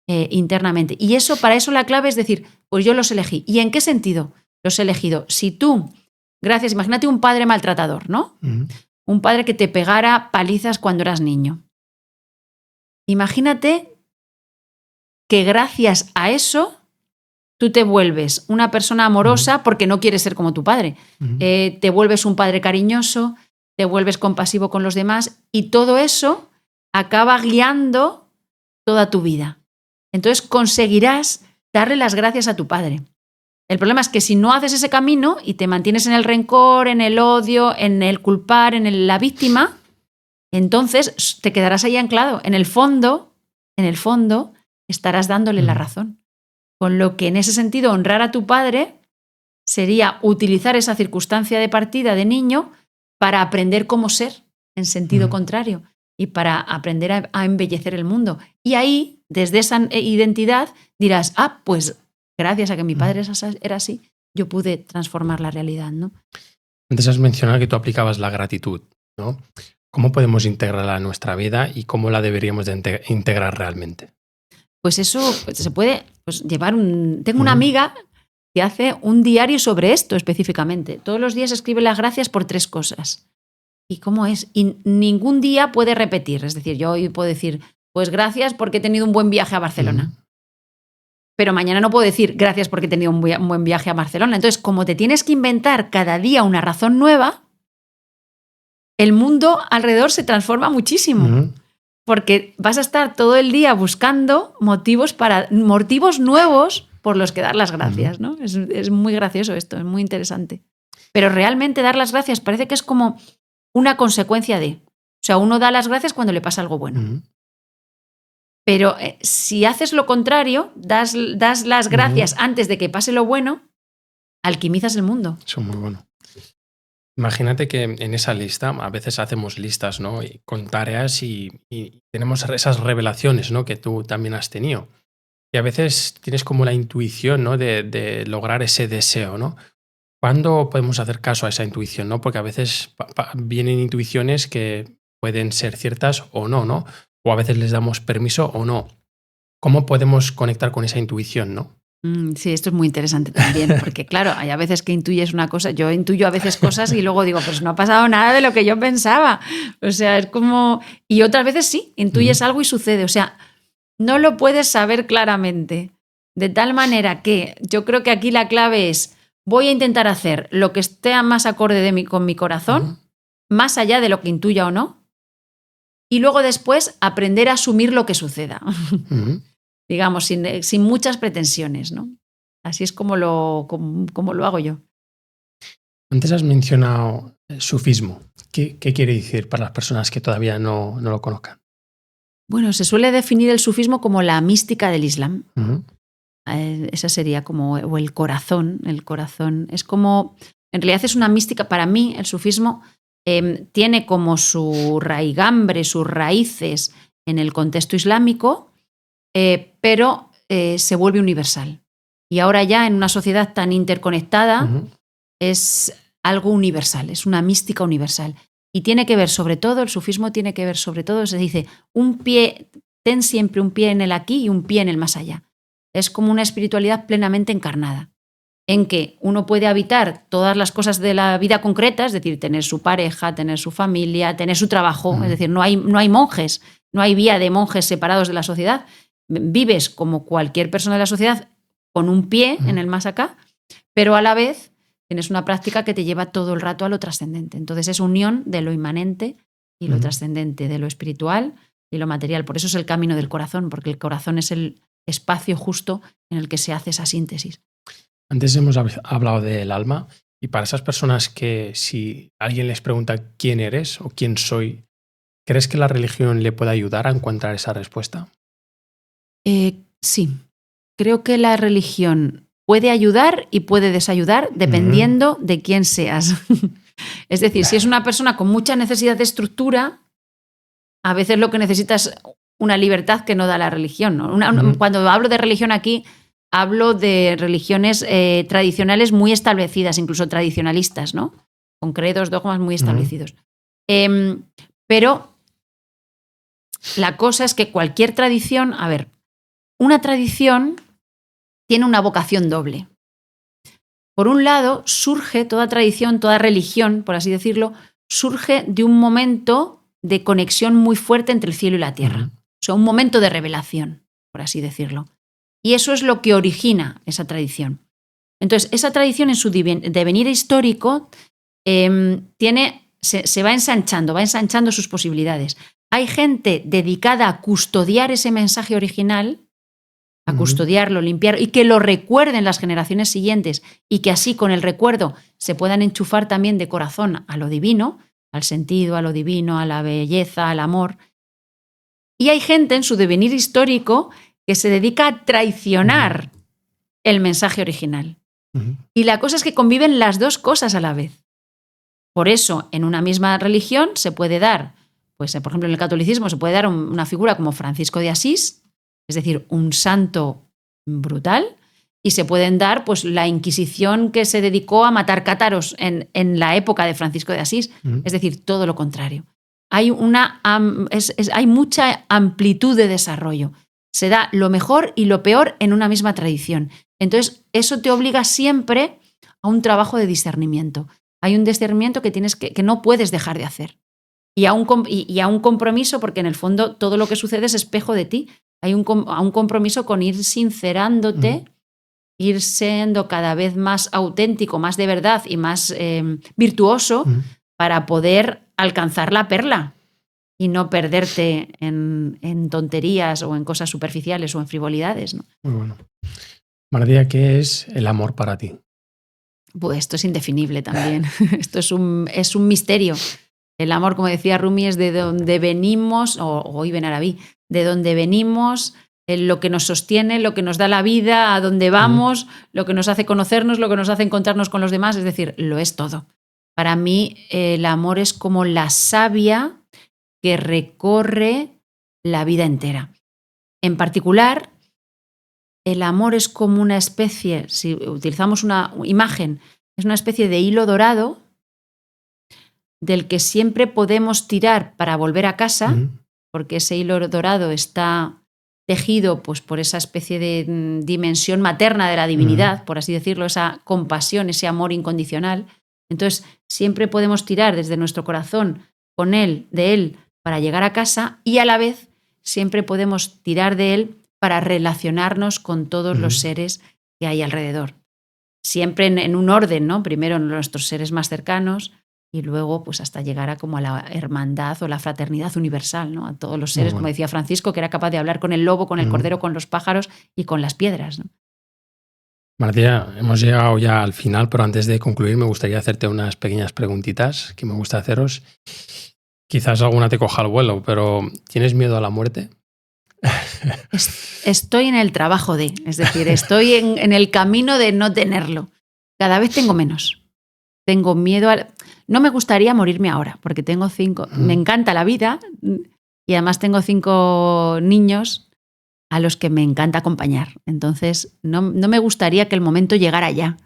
internamente. Y para eso la clave es decir, pues yo los elegí. ¿Y en qué sentido los he elegido? Si tú, imagínate un padre maltratador, ¿no? Un padre que te pegara palizas cuando eras niño. Imagínate que gracias a eso tú te vuelves una persona amorosa porque no quieres ser como tu padre. Te vuelves un padre cariñoso, te vuelves compasivo con los demás y todo eso acaba guiando toda tu vida. Entonces conseguirás darle las gracias a tu padre. El problema es que si no haces ese camino y te mantienes en el rencor, en el odio, en el culpar, la víctima, entonces te quedarás ahí anclado. En el fondo estarás dándole la razón. Con lo que en ese sentido honrar a tu padre sería utilizar esa circunstancia de partida de niño para aprender cómo ser en sentido contrario y para aprender a embellecer el mundo. Y ahí, desde esa identidad, dirás, pues gracias a que mi padre era así, yo pude transformar la realidad, ¿no? Antes has mencionado que tú aplicabas la gratitud, ¿no? ¿Cómo podemos integrarla en nuestra vida y cómo la deberíamos de integrar realmente? Pues eso se puede llevar Tengo una amiga que hace un diario sobre esto específicamente. Todos los días escribe las gracias por 3 cosas. ¿Y cómo es? Y ningún día puede repetir. Es decir, yo hoy puedo decir, pues gracias porque he tenido un buen viaje a Barcelona. Pero mañana no puedo decir gracias porque he tenido un buen viaje a Barcelona. Entonces, como te tienes que inventar cada día una razón nueva, el mundo alrededor se transforma muchísimo. Porque vas a estar todo el día buscando motivos nuevos por los que dar las gracias, ¿no? Es muy gracioso esto, es muy interesante. Pero realmente dar las gracias parece que es como una consecuencia de... O sea, uno da las gracias cuando le pasa algo bueno. Pero si haces lo contrario, das las gracias antes de que pase lo bueno, alquimizas el mundo. Eso es muy bueno. Imagínate que en esa lista, a veces hacemos listas, ¿no? Y con tareas y tenemos esas revelaciones, ¿no? Que tú también has tenido. Y a veces tienes como la intuición, ¿no? De lograr ese deseo, ¿no? ¿Cuándo podemos hacer caso a esa intuición, ¿no? Porque a veces vienen intuiciones que pueden ser ciertas o no, ¿no? O a veces les damos permiso o no. ¿Cómo podemos conectar con esa intuición, no? Sí, esto es muy interesante también, porque claro, hay a veces que intuyes una cosa, yo intuyo a veces cosas y luego digo, pues no ha pasado nada de lo que yo pensaba. O sea, es como... Y otras veces sí, intuyes algo y sucede. O sea, no lo puedes saber claramente. De tal manera que yo creo que aquí la clave es, voy a intentar hacer lo que esté más acorde con mi corazón, más allá de lo que intuya o no, y luego después aprender a asumir lo que suceda. Digamos, sin muchas pretensiones, ¿no? Así es como lo hago yo. Antes has mencionado el sufismo. ¿Qué quiere decir para las personas que todavía no lo conozcan? Bueno, se suele definir el sufismo como la mística del Islam. Esa sería como, o el corazón. El corazón es como, en realidad es una mística. Para mí, el sufismo tiene como su raigambre, sus raíces en el contexto islámico, pero se vuelve universal. Y ahora ya en una sociedad tan interconectada es algo universal, es una mística universal. Y tiene que ver sobre todo, el sufismo tiene que ver sobre todo, se dice, ten siempre un pie en el aquí y un pie en el más allá. Es como una espiritualidad plenamente encarnada, en que uno puede habitar todas las cosas de la vida concreta, es decir, tener su pareja, tener su familia, tener su trabajo, es decir, no hay monjes, no hay vía de monjes separados de la sociedad. Vives como cualquier persona de la sociedad con un pie en el más acá, pero a la vez tienes una práctica que te lleva todo el rato a lo trascendente. Entonces es unión de lo inmanente y lo trascendente, de lo espiritual y lo material. Por eso es el camino del corazón, porque el corazón es el espacio justo en el que se hace esa síntesis. Antes hemos hablado del alma y para esas personas que si alguien les pregunta quién eres o quién soy, ¿crees que la religión le puede ayudar a encontrar esa respuesta? Sí, creo que la religión puede ayudar y puede desayudar dependiendo de quién seas. Es decir, si es una persona con mucha necesidad de estructura, a veces lo que necesitas es una libertad que no da la religión, ¿no? Cuando hablo de religión aquí, hablo de religiones tradicionales muy establecidas, incluso tradicionalistas, ¿no? Con credos, dogmas muy establecidos. Pero la cosa es que cualquier tradición, a ver, una tradición tiene una vocación doble. Por un lado, surge toda tradición, toda religión, por así decirlo, surge de un momento de conexión muy fuerte entre el cielo y la tierra. O sea, un momento de revelación, por así decirlo. Y eso es lo que origina esa tradición. Entonces, esa tradición en su devenir histórico se va ensanchando sus posibilidades. Hay gente dedicada a custodiar ese mensaje original, a custodiarlo, limpiarlo, y que lo recuerden las generaciones siguientes y que así con el recuerdo se puedan enchufar también de corazón a lo divino, al sentido, a lo divino, a la belleza, al amor. Y hay gente en su devenir histórico que se dedica a traicionar el mensaje original. Y la cosa es que conviven las dos cosas a la vez. Por eso, en una misma religión se puede dar, pues por ejemplo en el catolicismo se puede dar una figura como Francisco de Asís, es decir, un santo brutal, y se pueden dar pues la Inquisición que se dedicó a matar cátaros en la época de Francisco de Asís, es decir, todo lo contrario. Hay mucha amplitud de desarrollo. Se da lo mejor y lo peor en una misma tradición. Entonces, eso te obliga siempre a un trabajo de discernimiento. Hay un discernimiento que no puedes dejar de hacer. Y a un compromiso, porque en el fondo todo lo que sucede es espejo de ti. Hay un compromiso con ir sincerándote, ir siendo cada vez más auténtico, más de verdad y más virtuoso para poder alcanzar la perla y no perderte en tonterías o en cosas superficiales o en frivolidades, ¿no? Muy bueno. María, ¿qué es el amor para ti? Pues esto es indefinible también. Esto es un misterio. El amor, como decía Rumi, es de donde venimos, o Ibn Arabi, de dónde venimos, lo que nos sostiene, lo que nos da la vida, a dónde vamos, lo que nos hace conocernos, lo que nos hace encontrarnos con los demás, es decir, lo es todo. Para mí el amor es como la savia que recorre la vida entera. En particular, el amor es como una especie, si utilizamos una imagen, es una especie de hilo dorado del que siempre podemos tirar para volver a casa, porque ese hilo dorado está tejido pues, por esa especie de dimensión materna de la divinidad, por así decirlo, esa compasión, ese amor incondicional. Entonces, siempre podemos tirar desde nuestro corazón de él, para llegar a casa, y a la vez siempre podemos tirar de él para relacionarnos con todos los seres que hay alrededor. Siempre en un orden, ¿no? Primero nuestros seres más cercanos y luego pues hasta llegar a como a la hermandad o la fraternidad universal, ¿no? A todos los seres, como decía Francisco, que era capaz de hablar con el lobo, con el cordero, con los pájaros y con las piedras, ¿no? Martía, hemos llegado ya al final, pero antes de concluir me gustaría hacerte unas pequeñas preguntitas que me gusta haceros. Quizás alguna te coja al vuelo, pero ¿tienes miedo a la muerte? Estoy en el trabajo es decir, estoy en el camino de no tenerlo. Cada vez tengo menos. Tengo miedo No me gustaría morirme ahora, porque tengo 5... Me encanta la vida y además tengo 5 niños a los que me encanta acompañar. Entonces, no me gustaría que el momento llegara ya.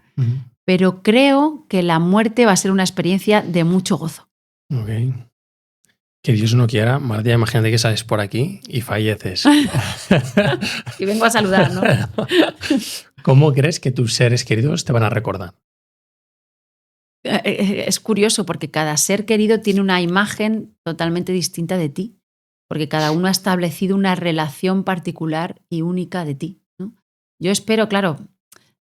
Pero creo que la muerte va a ser una experiencia de mucho gozo. Ok. Que Dios no quiera, Martía, imagínate que sales por aquí y falleces. Y vengo a saludar, ¿no? ¿Cómo crees que tus seres queridos te van a recordar? Es curioso porque cada ser querido tiene una imagen totalmente distinta de ti, porque cada uno ha establecido una relación particular y única de ti, ¿no? Yo espero, claro,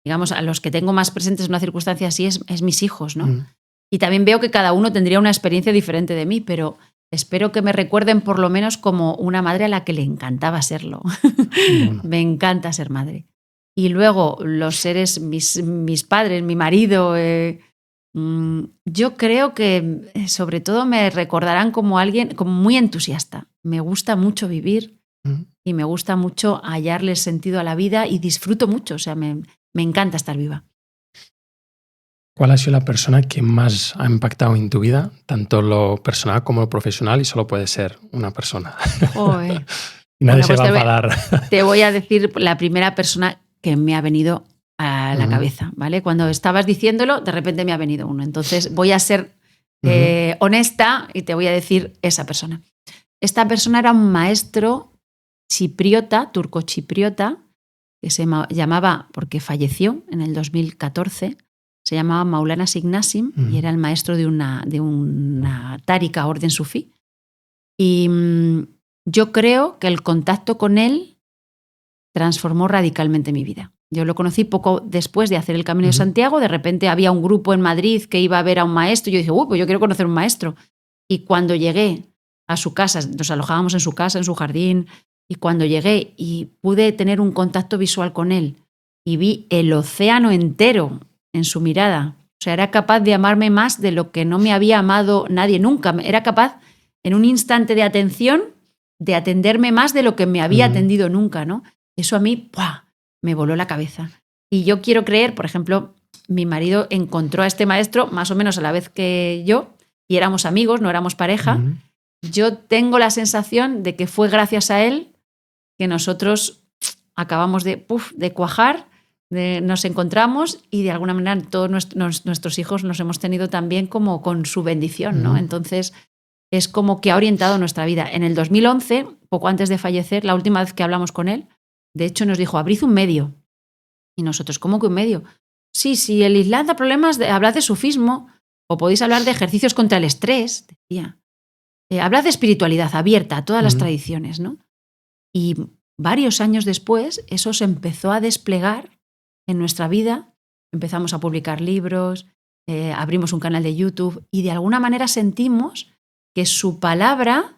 digamos, a los que tengo más presentes en una circunstancia así es mis hijos, ¿no? Y también veo que cada uno tendría una experiencia diferente de mí, pero espero que me recuerden por lo menos como una madre a la que le encantaba serlo. Me encanta ser madre. Y luego los seres, mis padres, mi marido, yo creo que sobre todo me recordarán como alguien como muy entusiasta. Me gusta mucho vivir y me gusta mucho hallarle sentido a la vida y disfruto mucho, o sea, me encanta estar viva. ¿Cuál ha sido la persona que más ha impactado en tu vida, tanto lo personal como lo profesional, y solo puede ser una persona? Joder. Y nadie se va a enfadar. Te voy a decir la primera persona que me ha venido a la cabeza, ¿vale? Cuando estabas diciéndolo, de repente me ha venido uno. Entonces voy a ser honesta y te voy a decir esa persona. Esta persona era un maestro chipriota, turco-chipriota, que se llamaba, porque falleció en el 2014, se llamaba Maulana Signasim y era el maestro de una tárika, orden sufí. Y yo creo que el contacto con él transformó radicalmente mi vida. Yo lo conocí poco después de hacer el Camino de Santiago. De repente había un grupo en Madrid que iba a ver a un maestro. Y yo dije, pues yo quiero conocer un maestro. Y cuando llegué a su casa, nos alojábamos en su casa, en su jardín, y cuando llegué y pude tener un contacto visual con él y vi el océano entero en su mirada. O sea, era capaz de amarme más de lo que no me había amado nadie nunca. Era capaz, en un instante de atención, de atenderme más de lo que me había atendido nunca, ¿no? Eso a mí, ¡buah!, me voló la cabeza. Y yo quiero creer, por ejemplo, mi marido encontró a este maestro más o menos a la vez que yo y éramos amigos, no éramos pareja. Yo tengo la sensación de que fue gracias a él que nosotros acabamos de cuajar, nos encontramos y de alguna manera todos nuestros hijos nos hemos tenido también como con su bendición, ¿no? Entonces es como que ha orientado nuestra vida. En el 2011, poco antes de fallecer, la última vez que hablamos con él, de hecho nos dijo, abrid un medio. Y nosotros, ¿cómo que un medio? Sí, el Islam da problemas, hablad de sufismo o podéis hablar de ejercicios contra el estrés, decía. Hablad de espiritualidad abierta a todas las tradiciones, ¿no? Y varios años después eso se empezó a desplegar en nuestra vida. Empezamos a publicar libros, abrimos un canal de YouTube y de alguna manera sentimos que su palabra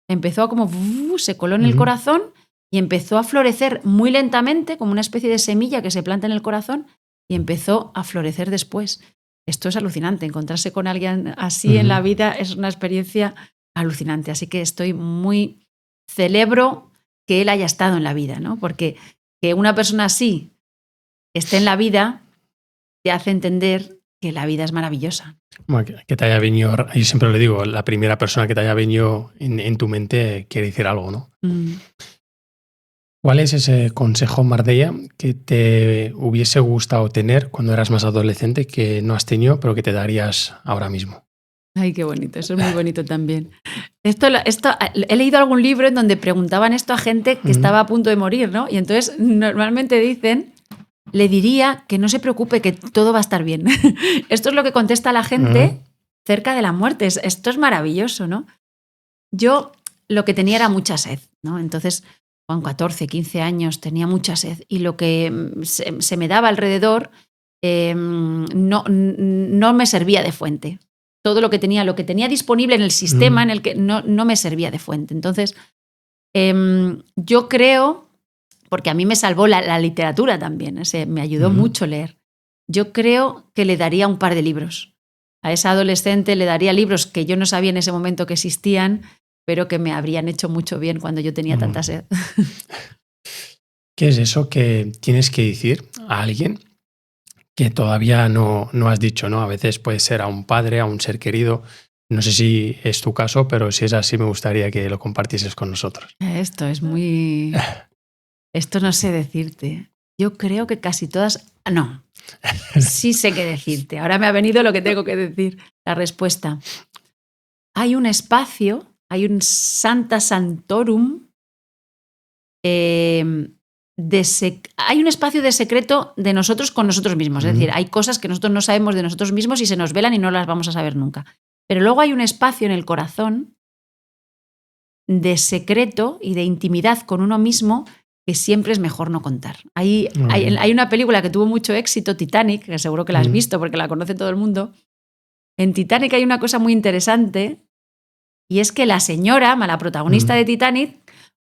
empezó a como se coló en el corazón y empezó a florecer muy lentamente como una especie de semilla que se planta en el corazón y empezó a florecer después. Esto es alucinante, encontrarse con alguien así en la vida es una experiencia alucinante, así que estoy muy celebro que él haya estado en la vida, ¿no? Porque que una persona así esté en la vida te hace entender que la vida es maravillosa. Bueno, que te haya venido, yo siempre le digo, la primera persona que te haya venido en tu mente quiere decir algo, ¿no? ¿Cuál es ese consejo, Mardella, que te hubiese gustado tener cuando eras más adolescente que no has tenido, pero que te darías ahora mismo? Ay, qué bonito, eso es muy bonito también. He leído algún libro en donde preguntaban esto a gente que estaba a punto de morir, ¿no? Y entonces normalmente dicen, le diría que no se preocupe, que todo va a estar bien. Esto es lo que contesta la gente cerca de la muerte. Esto es maravilloso, ¿no? Yo lo que tenía era mucha sed, ¿no? Entonces, con 14, 15 años tenía mucha sed y lo que se me daba alrededor no me servía de fuente. Todo lo que tenía disponible en el sistema en el que no me servía de fuente. Entonces, yo creo, porque a mí me salvó la literatura también, me ayudó mucho leer. Yo creo que le daría un par de libros. A esa adolescente le daría libros que yo no sabía en ese momento que existían, pero que me habrían hecho mucho bien cuando yo tenía tanta sed. ¿Qué es eso que tienes que decir a alguien que todavía no has dicho, ¿no? A veces puede ser a un padre, a un ser querido. No sé si es tu caso, pero si es así me gustaría que lo compartieses con nosotros. Esto es muy... Esto no sé decirte. Yo creo que casi todas... No, sí sé qué decirte. Ahora me ha venido lo que tengo que decir, la respuesta. Hay un espacio, hay un Santa Santorum, hay un espacio de secreto de nosotros con nosotros mismos. Es decir, hay cosas que nosotros no sabemos de nosotros mismos y se nos velan y no las vamos a saber nunca. Pero luego hay un espacio en el corazón de secreto y de intimidad con uno mismo que siempre es mejor no contar. Hay una película que tuvo mucho éxito, Titanic, que seguro que la has visto porque la conoce todo el mundo. En Titanic hay una cosa muy interesante y es que la señora, la protagonista de Titanic,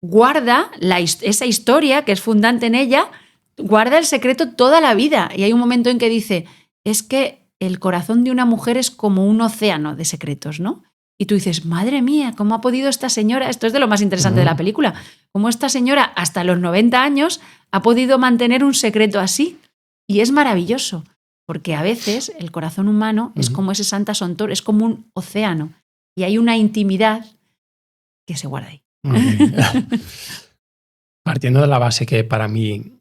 guarda esa historia que es fundante en ella, guarda el secreto toda la vida. Y hay un momento en que dice, es que el corazón de una mujer es como un océano de secretos, ¿no? Y tú dices, madre mía, ¿cómo ha podido esta señora? Esto es de lo más interesante de la película. ¿Cómo esta señora, hasta los 90 años, ha podido mantener un secreto así? Y es maravilloso, porque a veces el corazón humano es como ese Santa Santor, es como un océano. Y hay una intimidad que se guarda ahí. Partiendo de la base que para mí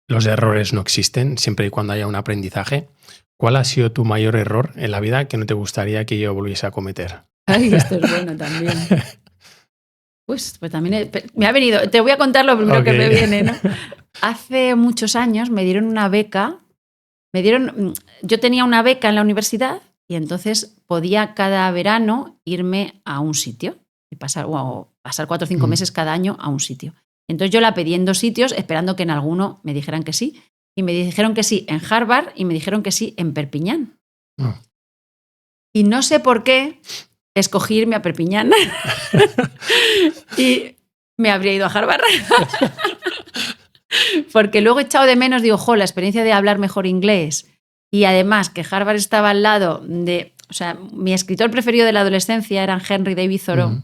los errores no existen, siempre y cuando haya un aprendizaje, ¿cuál ha sido tu mayor error en la vida que no te gustaría que yo volviese a cometer? Ay, esto es bueno también. Pues también me ha venido, te voy a contar lo primero que me viene, ¿no? Hace muchos años me dieron una beca, yo tenía una beca en la universidad y entonces podía cada verano irme a un sitio y pasar 4 o 5 meses cada año a un sitio. Entonces yo la pedí en 2 sitios esperando que en alguno me dijeran que sí. Y me dijeron que sí en Harvard y me dijeron que sí en Perpiñán. Y no sé por qué escogí irme a Perpiñán y me habría ido a Harvard. Porque luego he echado de menos, digo, la experiencia de hablar mejor inglés y además que Harvard estaba al lado de... O sea, mi escritor preferido de la adolescencia era Henry David Thoreau,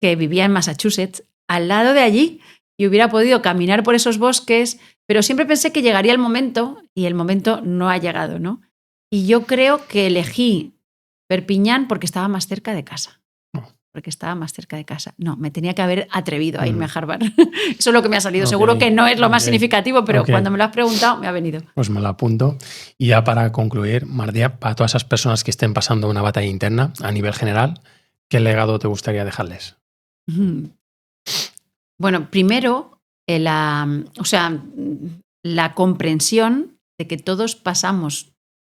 que vivía en Massachusetts, al lado de allí, y hubiera podido caminar por esos bosques, pero siempre pensé que llegaría el momento y el momento no ha llegado, ¿no? Y yo creo que elegí Perpiñán porque estaba más cerca de casa. No, me tenía que haber atrevido a irme a Harvard. Eso es lo que me ha salido. Seguro que no es lo más significativo, pero cuando me lo has preguntado me ha venido. Pues me lo apunto. Y ya para concluir, Mardella, para todas esas personas que estén pasando una batalla interna a nivel general, ¿qué legado te gustaría dejarles? Bueno, primero, la comprensión de que todos pasamos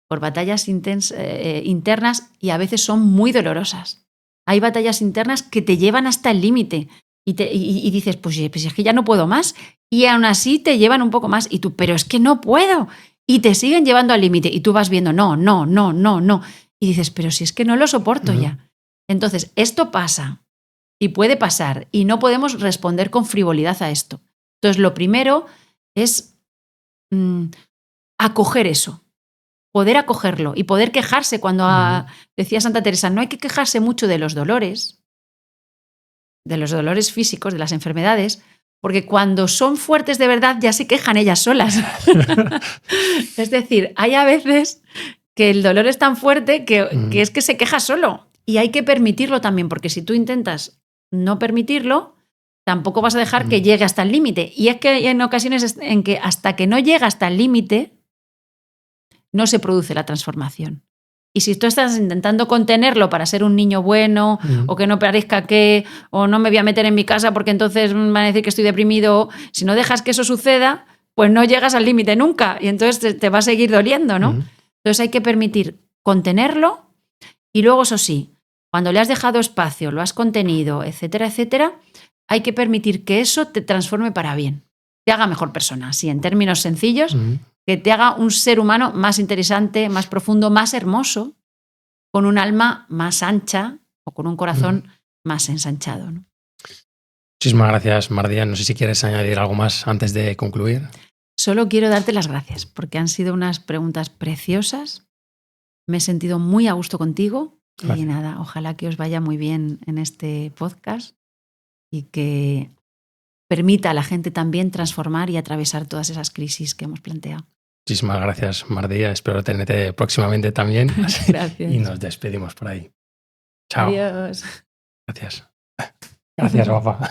por batallas internas y a veces son muy dolorosas. Hay batallas internas que te llevan hasta el límite y dices, pues es que ya no puedo más. Y aún así te llevan un poco más y tú, pero es que no puedo. Y te siguen llevando al límite y tú vas viendo, no. Y dices, pero si es que no lo soporto ya. Entonces, esto pasa y puede pasar y no podemos responder con frivolidad a esto. Entonces, lo primero es acoger eso. Poder acogerlo y poder quejarse cuando decía Santa Teresa, no hay que quejarse mucho de los dolores, de los dolores físicos, de las enfermedades, porque cuando son fuertes de verdad ya se quejan ellas solas. Es decir, hay a veces que el dolor es tan fuerte que es que se queja solo. Y hay que permitirlo también, porque si tú intentas no permitirlo, tampoco vas a dejar que llegue hasta el límite. Y es que hay en ocasiones en que hasta que no llega hasta el límite, no se produce la transformación. Y si tú estás intentando contenerlo para ser un niño bueno, o que no parezca que, o no me voy a meter en mi casa porque entonces van a decir que estoy deprimido, si no dejas que eso suceda, pues no llegas al límite nunca y entonces te va a seguir doliendo, ¿no? Entonces hay que permitir contenerlo y luego, eso sí, cuando le has dejado espacio, lo has contenido, etcétera, etcétera, hay que permitir que eso te transforme para bien, te haga mejor persona, así en términos sencillos, que te haga un ser humano más interesante, más profundo, más hermoso, con un alma más ancha o con un corazón más ensanchado, ¿no? Muchísimas gracias, Mardía. No sé si quieres añadir algo más antes de concluir. Solo quiero darte las gracias porque han sido unas preguntas preciosas. Me he sentido muy a gusto contigo. Gracias. Y nada, ojalá que os vaya muy bien en este podcast y que permita a la gente también transformar y atravesar todas esas crisis que hemos planteado. Muchísimas gracias, Mardía. Espero tenerte próximamente también. Gracias. Y nos despedimos por ahí. Chao. Adiós. Gracias. Gracias, guapa.